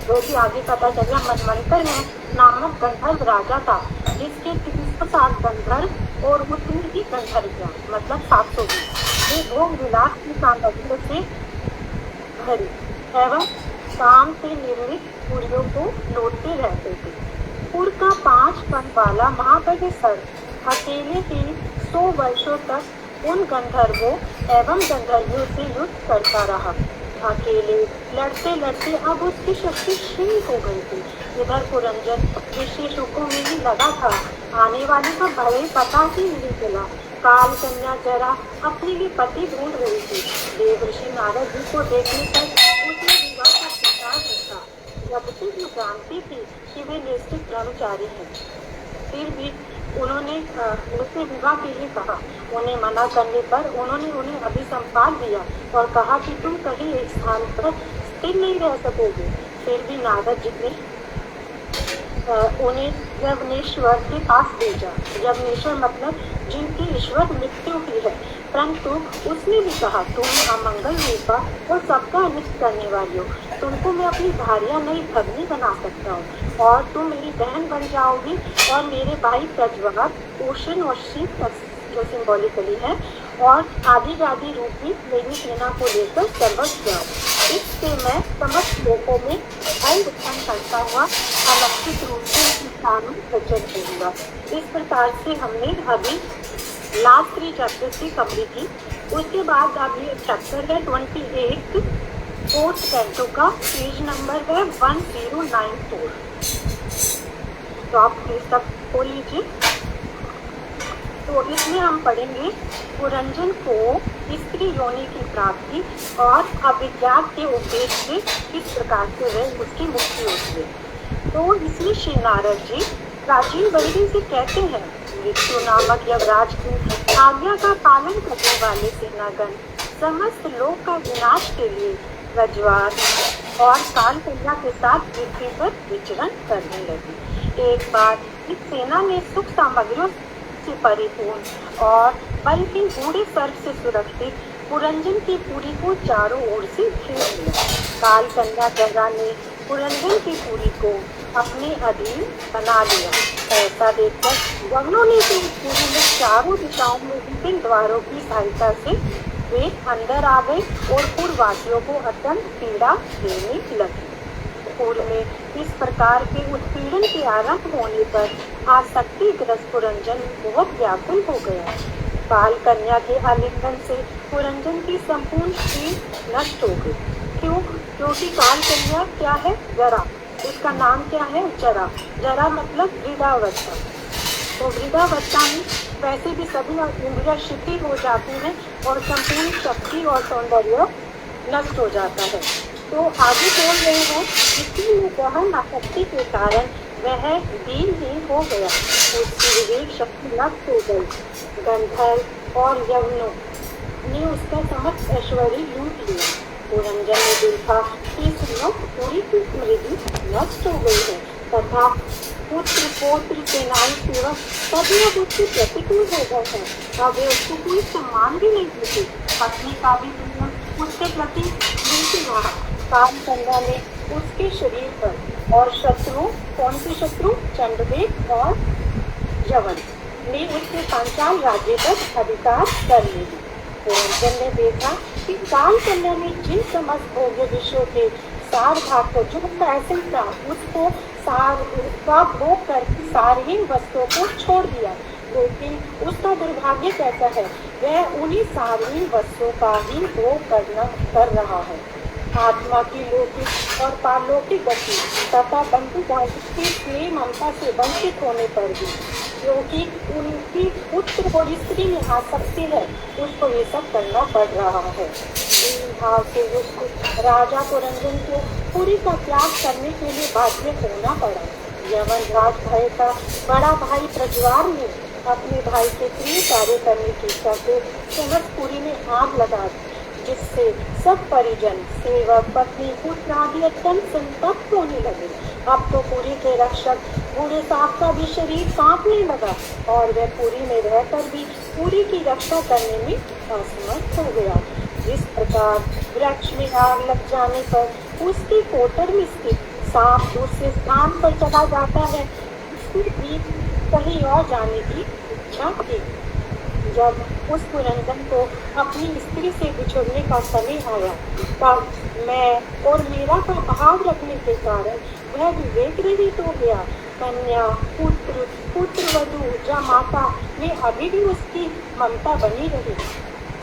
जो कि आगे पता चला मनवंतर में नामक गंधर्व राजा था, जिसके 360 गंधर्व और उतनी ही गंधर्वियां मतलब 720 वे भोग विलास की सामग्रियों से भरी एवं काम से निर्मित पुरियों को लौटते रहते थे। पुर का 5 पन वाला महाबलेश्वर अकेले ही 100 वर्षों तक उन गंधर्वों एवं गंधर्वियों से युद्ध करता रहा। अकेले लड़ते लड़ते अब उसकी शक्ति क्षीण हो गई थी। इधर पुरंजन विशेष सुखों में ही लगा था। आने वाले का भले पता ही नहीं चला। काल कन्या जरा अपने लिए पति ढूंढ रही थी। देवर्षि नारद जी को देखने पर उसने विवाह का स्वीकार रखा, जबकि वो जानती थी कि वे निश्चित ब्रह्मचारी हैं। फिर भी उन्होंने मुझसे विवाह के लिए कहा। उन्हें मना करने पर उन्होंने उन्हें अभिसंपाद दिया और कहा कि तुम कहीं एक स्थान पर स्थिर नहीं रह सकोगे। फिर भी नारद जी ने उन्हें यवनेश्वर के पास भेजा। यवनेश्वर मतलब जिनकी ईश्वर मृत्यु की है। परंतु उसने भी कहा, तुम अमंगल रूपा और सबका अनिष्ट करने वाली हो, तुमको मैं अपनी भार्या नई भगनी बना सकता हूँ और तुम मेरी बहन बन जाओगी और मेरे भाई प्रज्वल ओशन और शीत जो सिंबॉलिकली है और आदि आदि रूपी मेरी सेना को लेकर सर्वस्व जाओ। इससे मैं समस्त लोगों में भय उत्पन्न करता हुआ अलक्षित रूप से किसानों वचन दूंगा। इस प्रकार से हमने अभी लास्ट 3 चैप्टर की कंप्लीट की। उसके बाद अभी चैप्टर है 28 फोर्थ कैंटो का, पेज नंबर है 1094। तो आप प्लीज सब खोल लीजिए। तो इसमें हम पढ़ेंगे पुरंजन को स्त्री योनि की प्राप्ति और अभिज्ञात के उपदेश से किस प्रकार से वह उसकी मुक्ति होती है। तो इसमें श्री नारद जी प्राचीन बंदी से कहते हैं, मृत्यु नामक यवराज की आज्ञा का पालन करने वाले सेनागण समस्त लोक का विनाश के लिए रजवार और काल कन्या के साथ पृथ्वी पर विचरण करने लगी। एक बार इस सेना ने सुख सामग्रियों से परिपूर्ण और बल्कि बूढ़े सर्प से सुरक्षित पुरंजन की पुरी को चारों ओर से घेर लिया। काल कन्या जरा ने पुरंजन की पुरी को अपने अधीन बना लिया। ऐसा देखकर गगनों ने भी पुरी में चारों दिशाओं में विभिन्न द्वारों की सहायता से वे अंदर आ गए और पूर्ववासियों को अत्यंत पीड़ा देने लगी। पूर्व में इस प्रकार के उत्पीड़न के आरंभ होने पर आसक्तिग्रस्त पुरंजन बहुत व्याकुल हो गया। काल कन्या के आलिंगन से पुरंजन की संपूर्ण स्त्री नष्ट हो गई। क्यों? क्योंकि काल कन्या क्या है? जरा। उसका नाम क्या है? जरा। जरा मतलब वृद्धावस्था। तो वृद्धावस्था में वैसे भी सभी इंद्रियां शिथिल हो जाती हैं और संपूर्ण शक्ति और सौंदर्य नष्ट हो जाता है। तो आगे बोल रहे हैं, इसलिए गहन आसक्ति के कारण वह दीनहीन हो गया, उसकी विवेक शक्ति नष्ट हो गई। गंधर्व और यवनों ने उसका समस्त ऐश्वर्य लूट लिया। पुरंजन ने देखा कि पूरी की स्मृति नष्ट हो गई है तथा पुत्र पौत्र सेनाई सेवक सभी अब उसके प्रतिकूल हो गए हैं। अब वे उसको कोई सम्मान भी नहीं देते। पत्नी का भी प्रेम उसके प्रति नहीं रहा। काल कन्या ने उसके शरीर पर और शत्रु, कौन से शत्रु? चंडदेव और यवन ने उसके पांचाल राज्य तक अधिकार कर लिया। पुरंजन ने देखा कि काल कन्या ने जिन समस्त भोग्य विषयों के सार भाग को जो ऐसे था उसको का भोग करके सारहीन वस्तुओं को छोड़ दिया। लेकिन उसका दुर्भाग्य कैसा है, वह उन्हीं सारहीन वस्तुओं का ही भोग कर रहा है। आत्मा की लौकिक और पारलौकिक गति तथा बंधु की स्नेह ममता से वंचित होने पर भी क्योंकि उनकी पुत्र और स्त्री में आसक्ति है, उसको ये सब करना पड़ रहा है। इन भाव से युक्त राजा पुरंजन को पुरी का त्याग करने के लिए बाध्य होना पड़ा। यवन राज भय का बड़ा भाई प्रज्वार ने अपने भाई के प्रिय कार्य करने की इच्छा से समस्तपुरी में आग लगा दी, जिससे सब परिजन, सेवक, पत्नी, पुत्र आदि अत्यंत संतप्त होने लगे। अब तो पुरी के रक्षक बूढ़े साहब का भी शरीर कांपने लगा और वह पुरी में रहकर भी पुरी की रक्षा करने में असमर्थ हो गया। जिस प्रकार वृक्ष में आग लग जाने पर उसके कोटर में स्थित सांप दूसरे स्थान पर चला जाता है, उसकी भी कहीं और जाने की इच्छा थी। जब उस पुरंजन को अपनी स्त्री से बिछुड़ने का समय आया, तब मैं और मेरा का भाव रखने के कारण वह विवेक रहित हो गया। कन्या, पुत्र, पुत्रवधू, जमाता में अभी भी उसकी ममता बनी रही।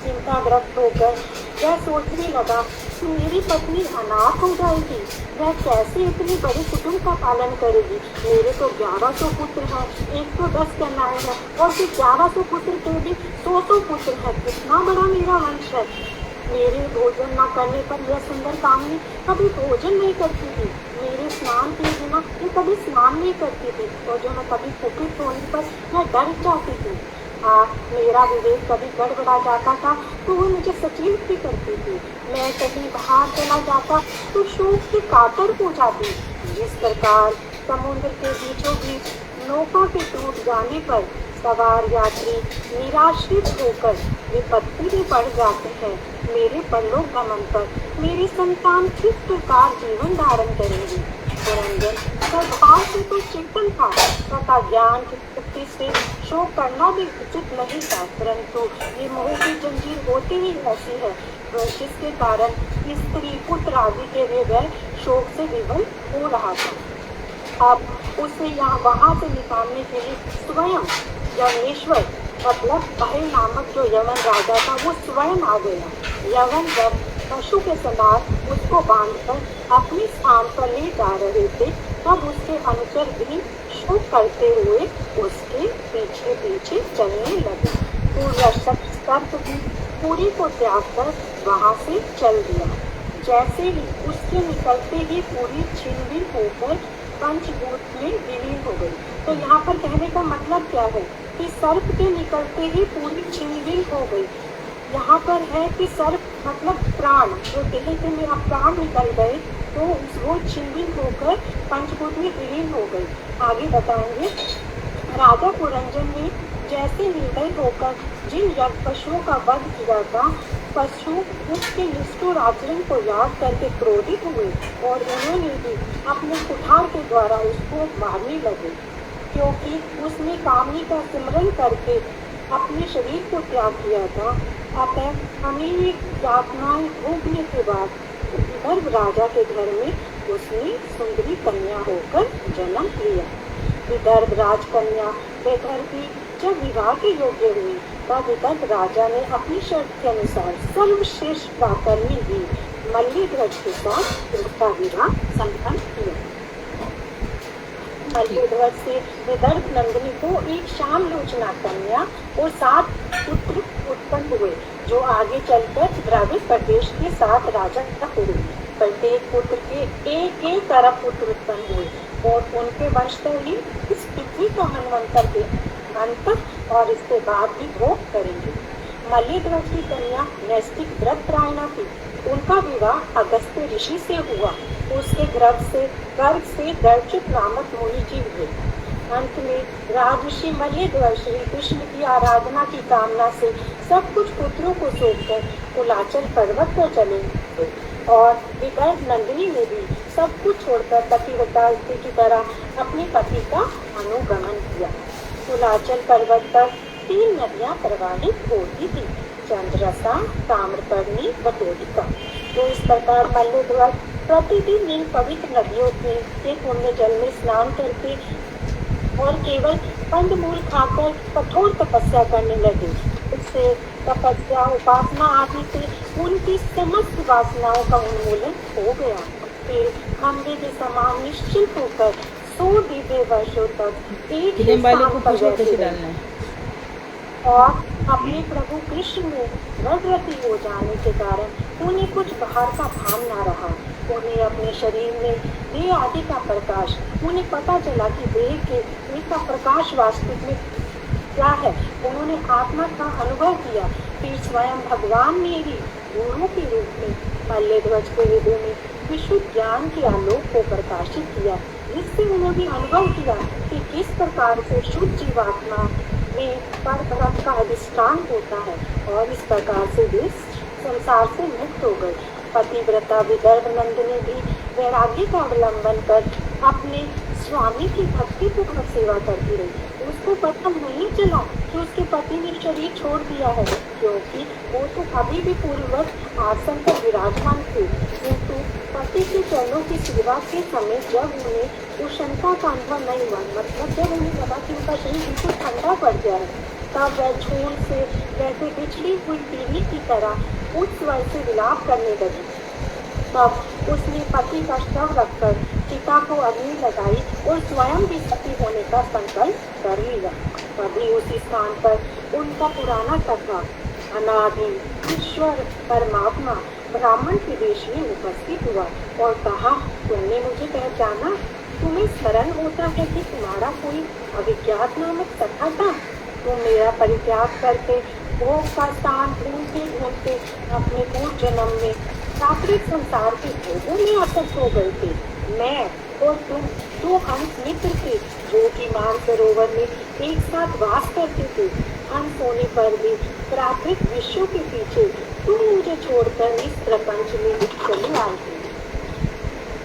चिंताग्रस्त होकर वह सोचने लगा कि मेरी पत्नी अनाथ हो जाएगी, वह कैसे इतने बड़े कुटुंब का पालन करेगी। मेरे तो 1100 पुत्र हैं, 110 कन्याएं हैं और फिर 1100 पुत्र के भी 100 पुत्र हैं। कितना बड़ा मेरा वंश है। मेरे भोजन न करने पर यह सुंदर कामनी कभी भोजन नहीं करती थी। मेरे स्नान के बिना ये कभी स्नान नहीं करती थी और जो मैं कभी कुपित होने पर मैं डर जाती थी। हाँ, मेरा विवेक कभी गड़बड़ा जाता था तो वो मुझे सचेत भी करती थी। मैं कहीं बाहर चला जाता तो शोक की कातर हो जाती। जिस प्रकार समुद्र के बीचों बीच नौका के टूट जाने पर सवार यात्री निराश्रित होकर विपत्ति में पड़ जाते हैं। मेरे परलोक गमन पर मेरी संतान किस प्रकार जीवन धारण करेंगी। पुरंजन स्वभाव से तो चेतन था तथा ज्ञान की शक्ति से शोक करना भी उचित नहीं था, परंतु ये मोह की जंजीर होती ही ऐसी है जिसके कारण स्त्री पुत्र आदि के लिए वह शोक से विवल हो रहा था। अब उसे यहाँ वहां से निकालने के लिए स्वयं यवनेश्वर मतलब पहल नामक जो यवन राजा था वो स्वयं आ गया। यवन जब पशु के समान उसको बांधकर अपने स्थान पर ले जा रहे थे तब उसके अनुचर भी शोक करते हुए उसके पीछे पीछे चलने लगे। पूर्व भी पूरी को त्याग कर वहां से चल दिया। जैसे ही उसके निकलते ही पूरी छिन्न होकर पंचभूत में विलीन हो गई। तो यहाँ पर कहने का मतलब क्या है कि सर्प के निकलते ही पूरी छिन्न हो गई। यहाँ पर है कि सर्प मतलब प्राण, जो देह के में अब प्राण निकल गए तो वो छिन्न होकर पंचभूत में विलीन हो गई। आगे बताएंगे। राजा पुरंजन ने जैसे निर्दय होकर जिन यज्ञ पशुओं का वध किया था, पशु उसके निष्ठुर आचरण को याद करके क्रोधित हुए और उन्होंने भी अपने कुठार के द्वारा उसको मारने लगे, क्योंकि उसने कामनी का सिमरन करके अपने शरीर को त्याग किया था। अतः अनेक यातनाएं भोगने के बाद विदर्भ राजा के घर में उसने सुंदरी कन्या होकर जन्म लिया। विदर्भ राजकन्या वैदर्भी जब विवाह के योग्य हुई तब विदर्भ राजा ने अपनी शर्त के अनुसार सर्वश्रेष्ठ प्राकर्मी दी मल्लीध्वज के साथ उसका विवाह संपन्न किया। मल्लीध्वज से विदर्भ नंदिनी को एक श्याम लोचना कन्या और 7 पुत्र उत्पन्न हुए, जो आगे चलकर द्रविड़ प्रदेश के 7 राजा हुए। प्रत्येक पुत्र के एक तरफ पुत्र उत्पन्न हुए और उनके वंशधर ही इस पृथ्वी का मनवंतर के अंत और इसके बाद भी भोग करेंगे। मल्लीध्वज की कन्या नैष्टिक व्रतपरायणा थी। उनका विवाह अगस्त्य ऋषि से हुआ। उसके गर्भ से दर्शित नामक मुनि जी हुए। अंत में राजऋषि मल्लीध्वज श्री कृष्ण की आराधना की कामना से सब कुछ पुत्रों को सौंपकर कुलाचल पर्वत पर चले गए और विदर्भ नंदिनी ने भी सब कुछ छोड़कर पतिव्रता स्त्री की तरह अपने पति का अनुगमन किया। कुलाचल पर्वत पर 3 नदियां प्रवाहित होती थी, चंद्रसा, ताम्रपर्णी व टोलिका। तो इस प्रकार मल्लीध्वज प्रतिदिन इन पवित्र नदियों के पुण्य जल में स्नान करके और केवल कंदमूल खाकर कठोर तपस्या करने लगे। इससे तपस्या, उपासना आदि से उनकी समस्त वासनाओं का उन्मूलन हो गया। फिर खंभे के समान निश्चित होकर 100 दिव्य वर्षों तक एक ही स्थान पर रहते और अपने प्रभु कृष्ण में रति हो जाने के कारण उन्हें कुछ बाहर का भान न रहा। उन्हें अपने शरीर में देह आदि का प्रकाश, उन्हें पता चला कि देह के इसका प्रकाश वास्तविक में क्या है। उन्होंने आत्मा का अनुभव किया कि स्वयं भगवान ने ही गुरु के रूप में मल्लीध्वज के हृदय में विशुद्ध ज्ञान के आलोक को प्रकाशित किया, जिससे उन्होंने अनुभव किया कि किस प्रकार से शुद्ध जीवात्मा में पर ब्रह्म का अधिष्ठान होता है और इस प्रकार से वे संसार से मुक्त हो गए। पतिव्रता विदर्भ नंदिनी भी वैराग्य का अवलंबन कर अपने स्वामी की भक्ति पूर्वक सेवा करती रही। उसको पता नहीं चला कि उसके पति ने शरीर छोड़ दिया है, क्योंकि वो तो अभी भी पूर्ववत आसन पर विराजमान थे। किंतु पति के चरणों की सेवा के समय जब उन्हें उष्णता का अनुभव नहीं हुआ, मतलब जब उन्हें लगा कि उनका शरीर बिल्कुल ठंडा पड़ गया है, तब वह झूल से वैसे बिछड़ी हुई पीढ़ी की तरह उच्च स्वर से विलाप करने लगी। तब उसने पति का शव रखकर चिता को अग्नि लगाई और स्वयं भी सती होने का संकल्प कर लिया। तभी उसी स्थान पर उनका पुराना सखा अनादि ईश्वर परमात्मा ब्राह्मण के देश में उपस्थित हुआ और कहा, तुमने मुझे पहचाना? तुम्हें स्मरण होता है कि तुम्हारा कोई अविज्ञात नामक सखा था। तुम मेरा परित्याग करके भोग का स्थान ढूंढते ढूंढते अपने पूर्व जन्म में प्राकृतिक संसार के भोगों में आसक्त हो गए थे। मैं और तुम दो हंस मित्र थे जो कि मानसरोवर में एक साथ वास करते थे। हंस होने पर भी प्राकृत विषयों के पीछे तुम मुझे छोड़कर इस प्रपंच में चले आए थे।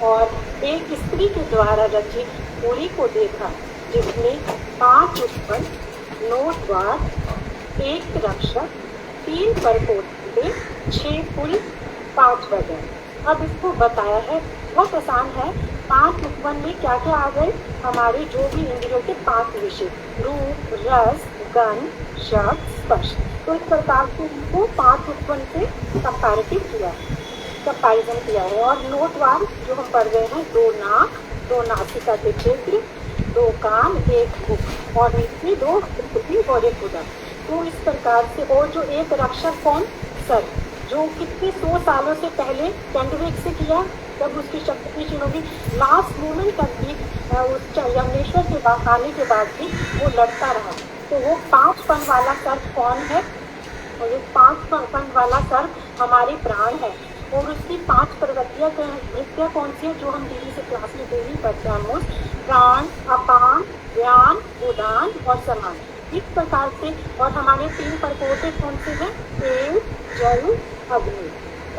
और एक स्त्री के द्वारा रचित पुरी को देखा जिसमें 5 उत्पन्न, 9 द्वार, 1 रक्षक, 3 परपोते, 6 पुल, 5 बजन। अब इसको बताया है, बहुत आसान है। 5 उपवन में क्या क्या आ गए? हमारे जो भी इंद्रियों के 5 विषय, रूप, रस, गंध, शब्द, स्पर्श। तो इस प्रकार से इनको 5 उपवन से कंपैरेटिव किया, कंपैरिजन किया है। और 9 द्वार जो हम पढ़ रहे हैं, 2 नाक, 2 नासिका के क्षेत्र, 2 कान, 1 मुख और नीचे 2 बुद्धि और 1 उदर। तो इस प्रकार से, और जो एक रक्षक कौन? सर, जो कितने 100 सालों से पहले कैंडवेक से किया, जब उसकी शक्ति क्षीण होगी, लास्ट मोमेंट तक भी उस यमनेश्वर के बाद आने के बाद भी वो लड़ता रहा। तो वो 5 फन वाला सर्प कौन है? और ये 5 फन वाला सर्प हमारे प्राण है। और उसकी 5 प्रवृत्तियां कौन सी है जो हम डेली से क्लास में डेली पढ़ते हैं? प्राण, अपान, ज्ञान, उदान और समान। इस प्रकार से। और हमारे 3 परपोते कौन से हैं? तेज, जल, अग्नि।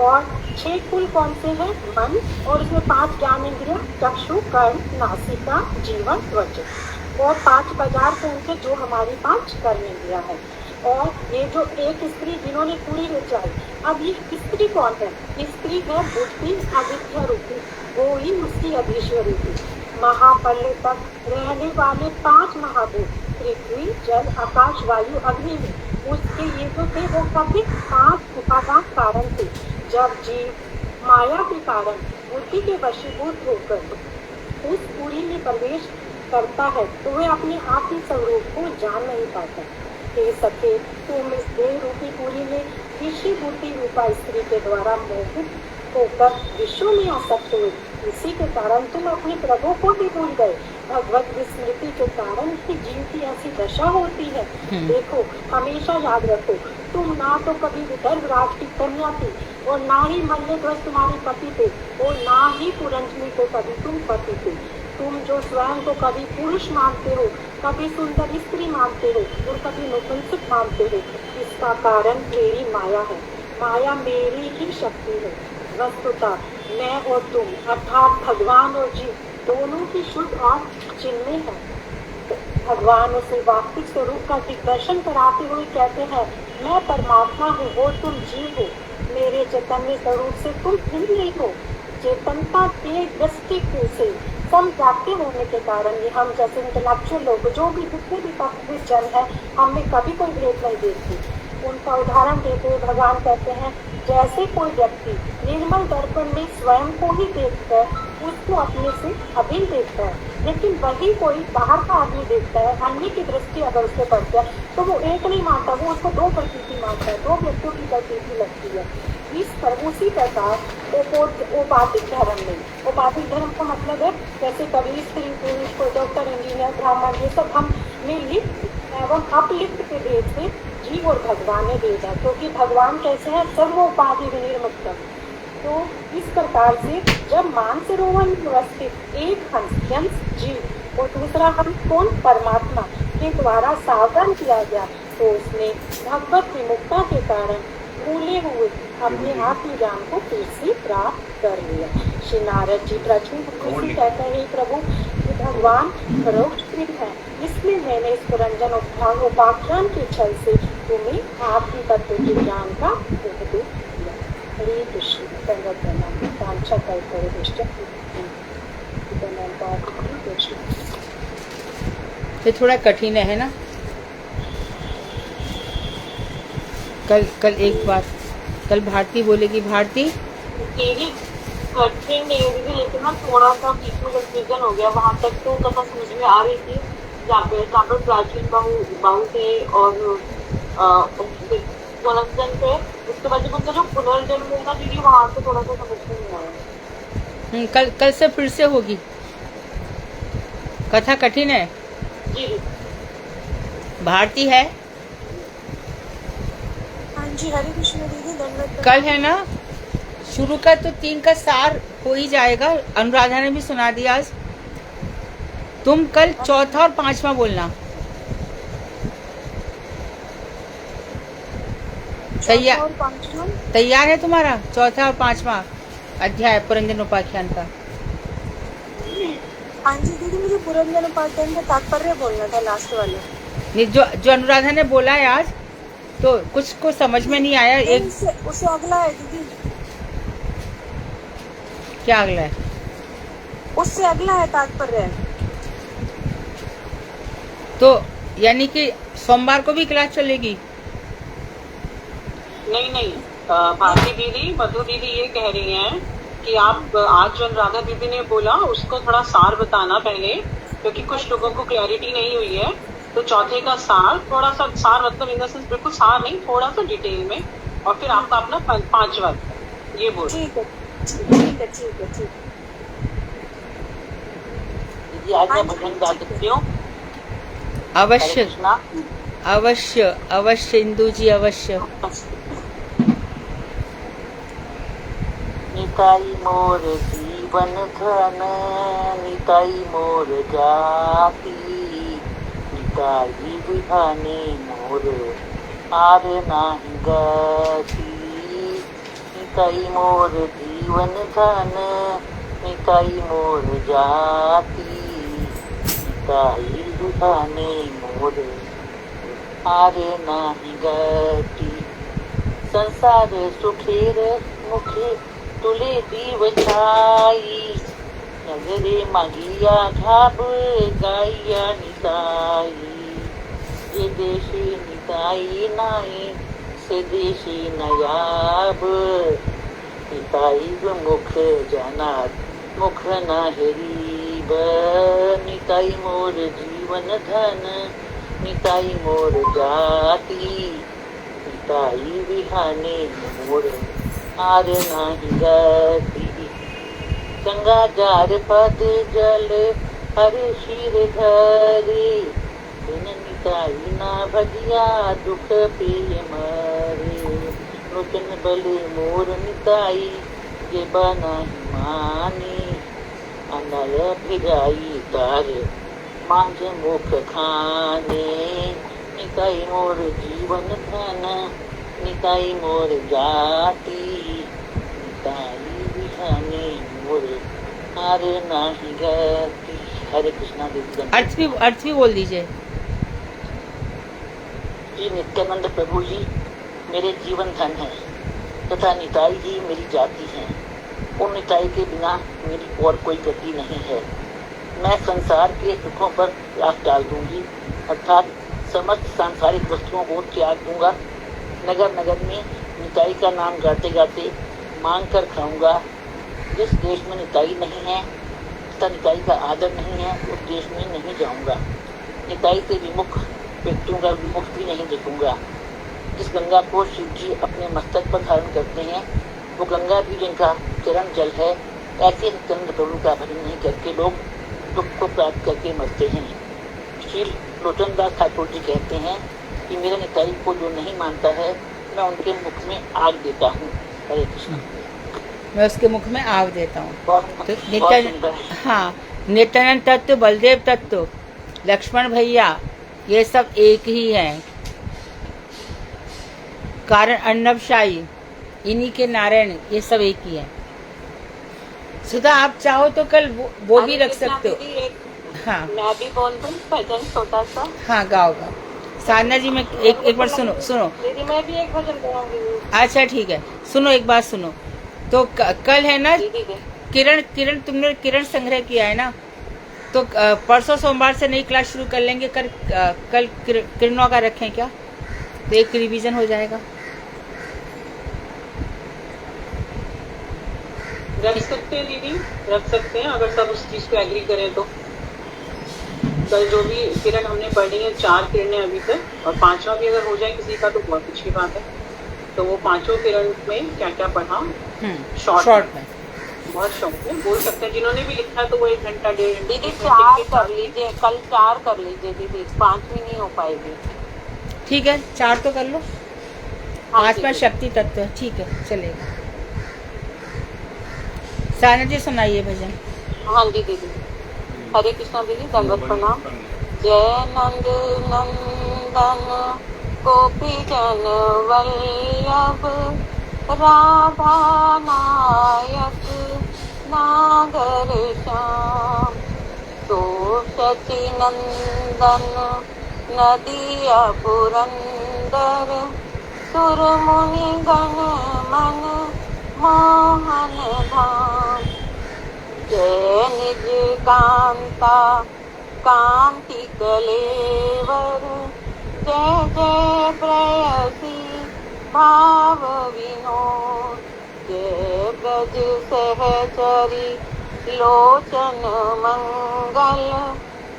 और 6 कुल कौन से हैं? मन। और उसमें 5 ज्ञान इंद्रियां, चक्षु, कर्ण, नासिका, जीवन, त्वचा। और 5 बाजार कौन से? जो हमारी 5 कर्म इंद्रियां हैं। और ये जो एक स्त्री जिन्होंने पूरी रचाई, अब ये स्त्री कौन है? स्त्री है बुद्धि अविद्या रूपी, वो ही उसकी अधीश्वरी थी। महापल्ले तक रहने वाले 5 महाभूत, पृथ्वी, जल, आकाश, वायु, अग्नि में, उसके ये जो थे वो सभी 5 उपादान कारण थे। जब जीव माया के कारण बुद्धि के वशीभूत होकर उस पूरी में प्रवेश करता है तो वह अपने आत्म स्वरूप को जान नहीं पाता। हे सखे, तुम इस देह रूपी पूरी में ऋषि बुद्धि रूपा स्त्री के द्वारा मोहित होकर विश्व में आसक्त हुए। इसी के कारण तुम अपने प्रभु को भी भूल गए। भगवत विस्मृति के कारण ही जीव की ऐसी दशा होती है। देखो, हमेशा याद रखो, तुम ना तो कभी विदर्भ राज की कन्या थी और ना ही मल्लध्वज तुम्हारे पति थे और ना ही पुरंजनी को कभी तुम पति थे। तुम जो स्वयं को कभी पुरुष मानते हो, कभी सुंदर स्त्री मानते हो और कभी नपुंसक मानते हो, इसका कारण मेरी माया है। माया मेरी ही शक्ति है। वस्तुतः मैं और तुम अर्थात भगवान और जीव दोनों की शुद्ध और चिन्मय है। भगवान उसे वास्तविक स्वरूप का दिग्दर्शन कराते हुए कहते हैं, मैं परमात्मा हूँ और तुम जीव हो। मेरे चैतन्य स्वरूप से तुम भिन्न नहीं हो। चेतनता के दृष्टिकोण से समझाते होने के कारण ये हम जैसे इंटेलेक्चुअल लोग, जो भी जितने भी पक्ष जन है, हमने कभी कोई भेद नहीं देखी। उनका उदाहरण देते हुए भगवान कहते हैं, जैसे कोई व्यक्ति निर्मल दर्पण में स्वयं को ही देखकर उसको अपने से अभिन्न देखता है, लेकिन वही कोई बाहर का आदमी देखता है, अन्य की दृष्टि अगर उससे पड़ती है तो वो एक नहीं मानता, वो उसको 2 प्रतीति मानता है, 2 व्यक्तियों की प्रतीति लगती है। इस पर उसी प्रकार उपाधिक धर्म में, उपाधिक धर्म का मतलब है जैसे कभी स्त्री पुरुष को, डॉक्टर, इंजीनियर, ब्राह्मण, ये सब हम लिप्त एवं अपलिप्त के भेद से जीव और भगवान ने भेजा, क्योंकि भगवान कैसे हैं? सर्वोपाधि विनिर्मुक्त। तो इस प्रकार से जब मानसरोवर में उपस्थित एक हंस जीव और दूसरा हंस कौन? परमात्मा के द्वारा सावधान किया गया, तो उसने भगवत विमुक्ता के कारण भूले हुए अपने आत्मज्ञान को फिर से प्राप्त कर लिया। श्री नारद जी प्रश्न कहते हैं, प्रभु कि भगवान परोक्षकृत है, इसलिए मैंने इस पुरंजन उपाख्यान के छल से तुम्हें आत्म तत्व के ज्ञान का उपदेश दिया। हरे कृष्ण। ये थोड़ा कठिन है ना? कल एक बात कल भारती बोलेगी। भारती दीदी कठिन नहीं होगी, लेकिन ना थोड़ा सा बीच में कंफ्यूजन हो गया। वहाँ तक तो कथा समझ में आ रही थी, जहाँ पर प्राचीन बाहु थे और पुनर्जन्म थे। उसके बाद जब उनका जो पुनर्जन्म होगा दीदी, वहाँ से थोड़ा सा समझ में नहीं आया। कल से फिर से होगी कथा। कठिन है जी। भारती है जी। हरे कृष्ण दीदी, धन्यवाद। कल है ना शुरू का, तो 3 का सार हो ही जाएगा। अनुराधा ने भी सुना दिया आज। तुम कल चौथा और पांचवा बोलना। तैयार और पांचवा तैयार है तुम्हारा चौथा और पांचवा अध्याय पुरंजन उपाख्यान का? हाँ जी दीदी, मुझे पुरंजन उपाख्यान का तात्पर्य बोलना था, लास्ट वाला। नहीं, जो अनुराधा ने बोला है आज, तो कुछ को समझ में नहीं आया। एक उससे अगला है दीदी, क्या अगला है? उससे अगला है तात्पर्य। तो यानी कि सोमवार को भी क्लास चलेगी? नहीं, भारती दीदी, मधु दीदी ये कह रही हैं कि आप आज जो अनुराधा दीदी ने बोला उसको थोड़ा सार बताना पहले, क्योंकि कुछ लोगों को क्लैरिटी नहीं हुई है। तो चौथे का सार, थोड़ा सा सार मतलब इन द सेंस बिल्कुल सार नहीं, थोड़ा सा डिटेल में, और फिर आपका अपना पांचवा ये बोल। ठीक है ठीक है ठीक है ठीक है। दीदी आज मैं भजन गा सकती हूँ? अवश्य अवश्य अवश्य इंदु जी, अवश्य। निताई मोर जीवन धन, निताई मोर जाति, निताई विधाने मोर आर नाही गति। निताई मोर जीवन धन, निताई मोर जाति, निताई विधाने मोर आर नाही गति। संसार सुखेर मुखे तुले दीव छाई, नगरे मागिया झाब गाइया निताई। ये देशी निताई नाई से देशी नयाब, निताई मुख जनात मुख नाहरीब। निताई मोर जीवन धन, निताई मोर जाति, निताई विहाने मोर आर नाही गति। गंगा जार पद जल हर शीर धरे, बिन निताई ना भजिया दुख पे मरे। नूतन बल मोर निताई ये बना मानी, अनल भिजाई तार मांझ मुख खाने। निताई मोर जीवन धन, निताई मोर जाति, निताई विहाने मोर आर नाही गति। हरे कृष्णा देवी। अर्थ भी बोल दीजिए। जी नित्यानंद प्रभु जी मेरे जीवन धन है, तथा निताई जी मेरी जाति है। उन निताई के बिना मेरी और कोई गति नहीं है। मैं संसार के सुखों पर राख डाल दूंगी, अर्थात समस्त सांसारिक वस्तुओं को त्याग दूंगा। नगर नगर में निताई का नाम गाते गाते मांग कर खाऊंगा। जिस देश में निताई नहीं है तथा निताई का आदर नहीं है, उस देश में नहीं जाऊंगा। निताई से विमुख व्यक्तियों का विमुख भी नहीं देखूंगा। जिस गंगा को शिव जी अपने मस्तक पर धारण करते हैं, वो गंगा भी जिनका चरण जल है। ऐसे नित्यानंद प्रभु का भजन नहीं करके लोग दुख को प्राप्त करके मरते हैं। श्री लोचन दास ठाकुर जी कहते हैं कि मेरे निताई को जो नहीं मानता है, मैं उनके मुख में आग देता हूँ। हरे कृष्ण। मैं उसके मुख में आग देता हूँ। तो नित्यानंद तत्व, बलदेव तत्व, लक्ष्मण भैया, ये सब एक ही हैं। कारण अर्णवशाही, इन्हीं के नारायण, ये सब एक ही है। सुधा आप चाहो तो कल वो भी रख सकते हो। हाँ मैं भी बोल दूं भजन छोटा सा। हाँ गाओ। साधना जी में एक बार सुनो दीदी मैं भी एक भजन गाऊंगी। अच्छा ठीक है, सुनो एक बात सुनो। तो कल है ना किरण तुमने किरण संग्रह किया है ना, तो परसों सोमवार से नई क्लास शुरू कर लेंगे। कल किरणों का रखें क्या, तो एक रिवीजन हो जाएगा। रख सकते हैं दीदी, रख सकते हैं, अगर सब उस चीज को एग्री करें तो। कल जो भी किरण हमने पढ़ी है, 4 किरणें अभी तक, और 5वां भी अगर हो जाए किसी का तो बहुत अच्छी बात है। तो वो 5 किरण में क्या क्या पढ़ा शॉर्ट में, बहुत शौक में बोल सकते हैं। जिन्होंने भी लिखा तो वो 1 घंटा 1.5 दीदी 4 कर लीजिए, कल 4 कर लीजिए दीदी, 5 में नहीं हो पाएगी। ठीक है 4 तो कर लो। 5वां शक्ति तत्व है, ठीक है चलेगा। साधना जी सुनाइए भजन। हाँ जी दीदी। हरे कृष्णा दीदी, दंडवत प्रणाम। जय नंद नंदन गोपी जन वल्लभ, राधा नायक नागर श्याम। तो शचि नंदन नदिया पुरंदर, सुर मुनि गण मन मोहन धाम। जय निज कांता कांति कलेवर, जय जय प्रेयसी भाव विनोद। जय ब्रज सहचरी लोचन मंगल,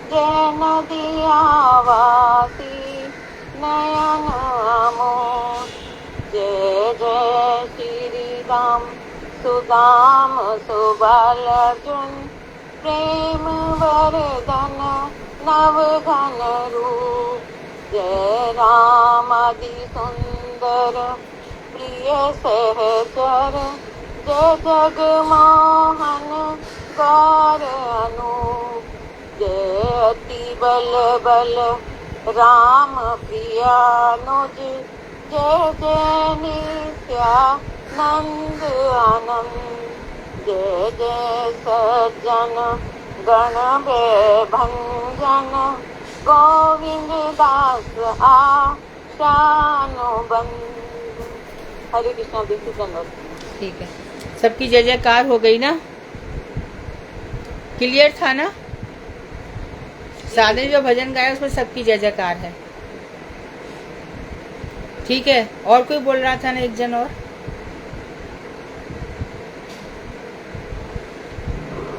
जय नदिया वासी नयन अमोद। जय जय श्री राम सुदाम सुबाल अर्जुन, प्रेम वरदन नव घन रूप। जय राम आदि सुंदर प्रिय सहचर, जय जग मोहन गौर अनूप। जय अति बल बल राम प्रियानुज, जय जय नित्यानंद आनंद। जय जय सज्जन गण भंजन, गोविंद दास आशानुबंध। हरे कृष्णा दीदी, धन्यवाद। ठीक है, सबकी जय जयकार हो गई ना? क्लियर था ना? साधन जो भजन गाया उसमें सबकी जय जयकार है। ठीक है, और कोई बोल रहा था ना, एक जन और?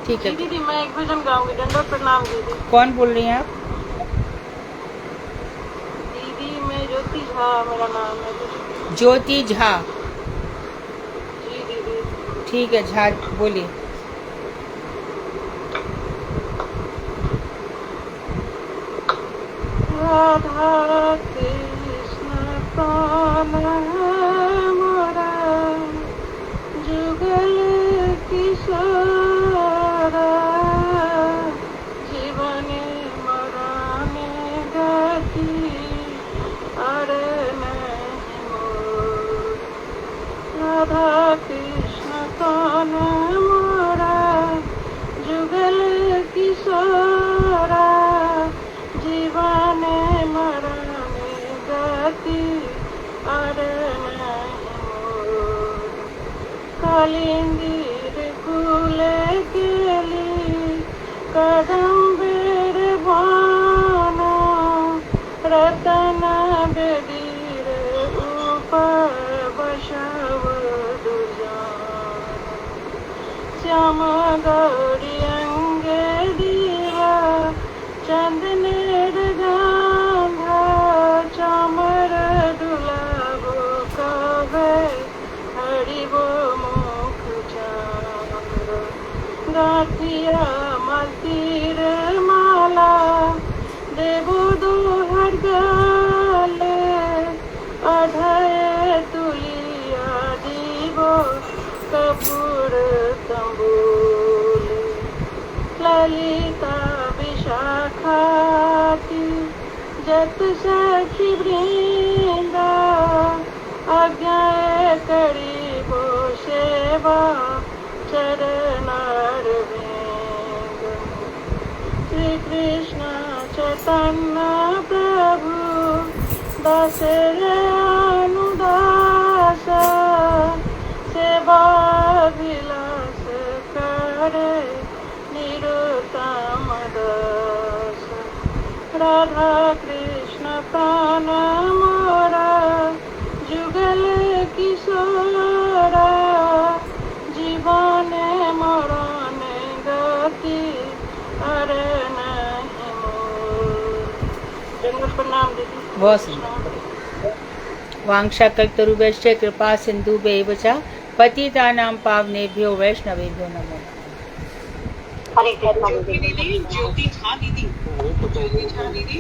ठीक है दीदी, मैं एक भजन गाऊंगी। दंडवत प्रणाम दीदी। कौन बोल रही हैं आप? दीदी मैं ज्योति झा मेरा नाम है। ज्योति झा। जी दीदी। ठीक है, झा बोलिए। राधा कृष्ण प्राण मोरा, जुगल किशोरा। जीवन मरण गति अरे नहीं मोर। राधा कृष्ण प्राण मोरा, जुगल किशोरा। जीवन मरण गति अरे नहीं मोर। कालिंदीर कुल केली कदम्बेर भाना, रतन बेदीर ऊपर बसव दुजाना। श्याम गौरी अंगे दीवा, चंदनेर गंधा। चामर दुलाबो कवे, हरिबो मुख चामर। गाठिया मलतीर माला, देबो दोहर गले। अधय तुलिया दीबो, कपूर तंबूल। ललिता विशाखाति जत सखी वृंदा, आज्ञा करिबो सेवा चरणार विंद। श्री कृष्ण चैतन्य प्रभु दास अनुदास, सेवा विलास करे निरुतम दास। राधा कृष्ण प्राण मोरा, जुगल किशोरा। जीवन मरण गति अरे नहीं मोर। दंडवत प्रणाम दीदी। बहुत सुंदर। वांछा कल्पतरुभ्यश्च कृपा सिन्धुभ्यैव च पतितानां पावनेभ्यो वैष्णवेभ्यो नमो। हरे कृष्णा ज्योति दीदी, ज्योति झा दीदी, ज्योति झा दीदी।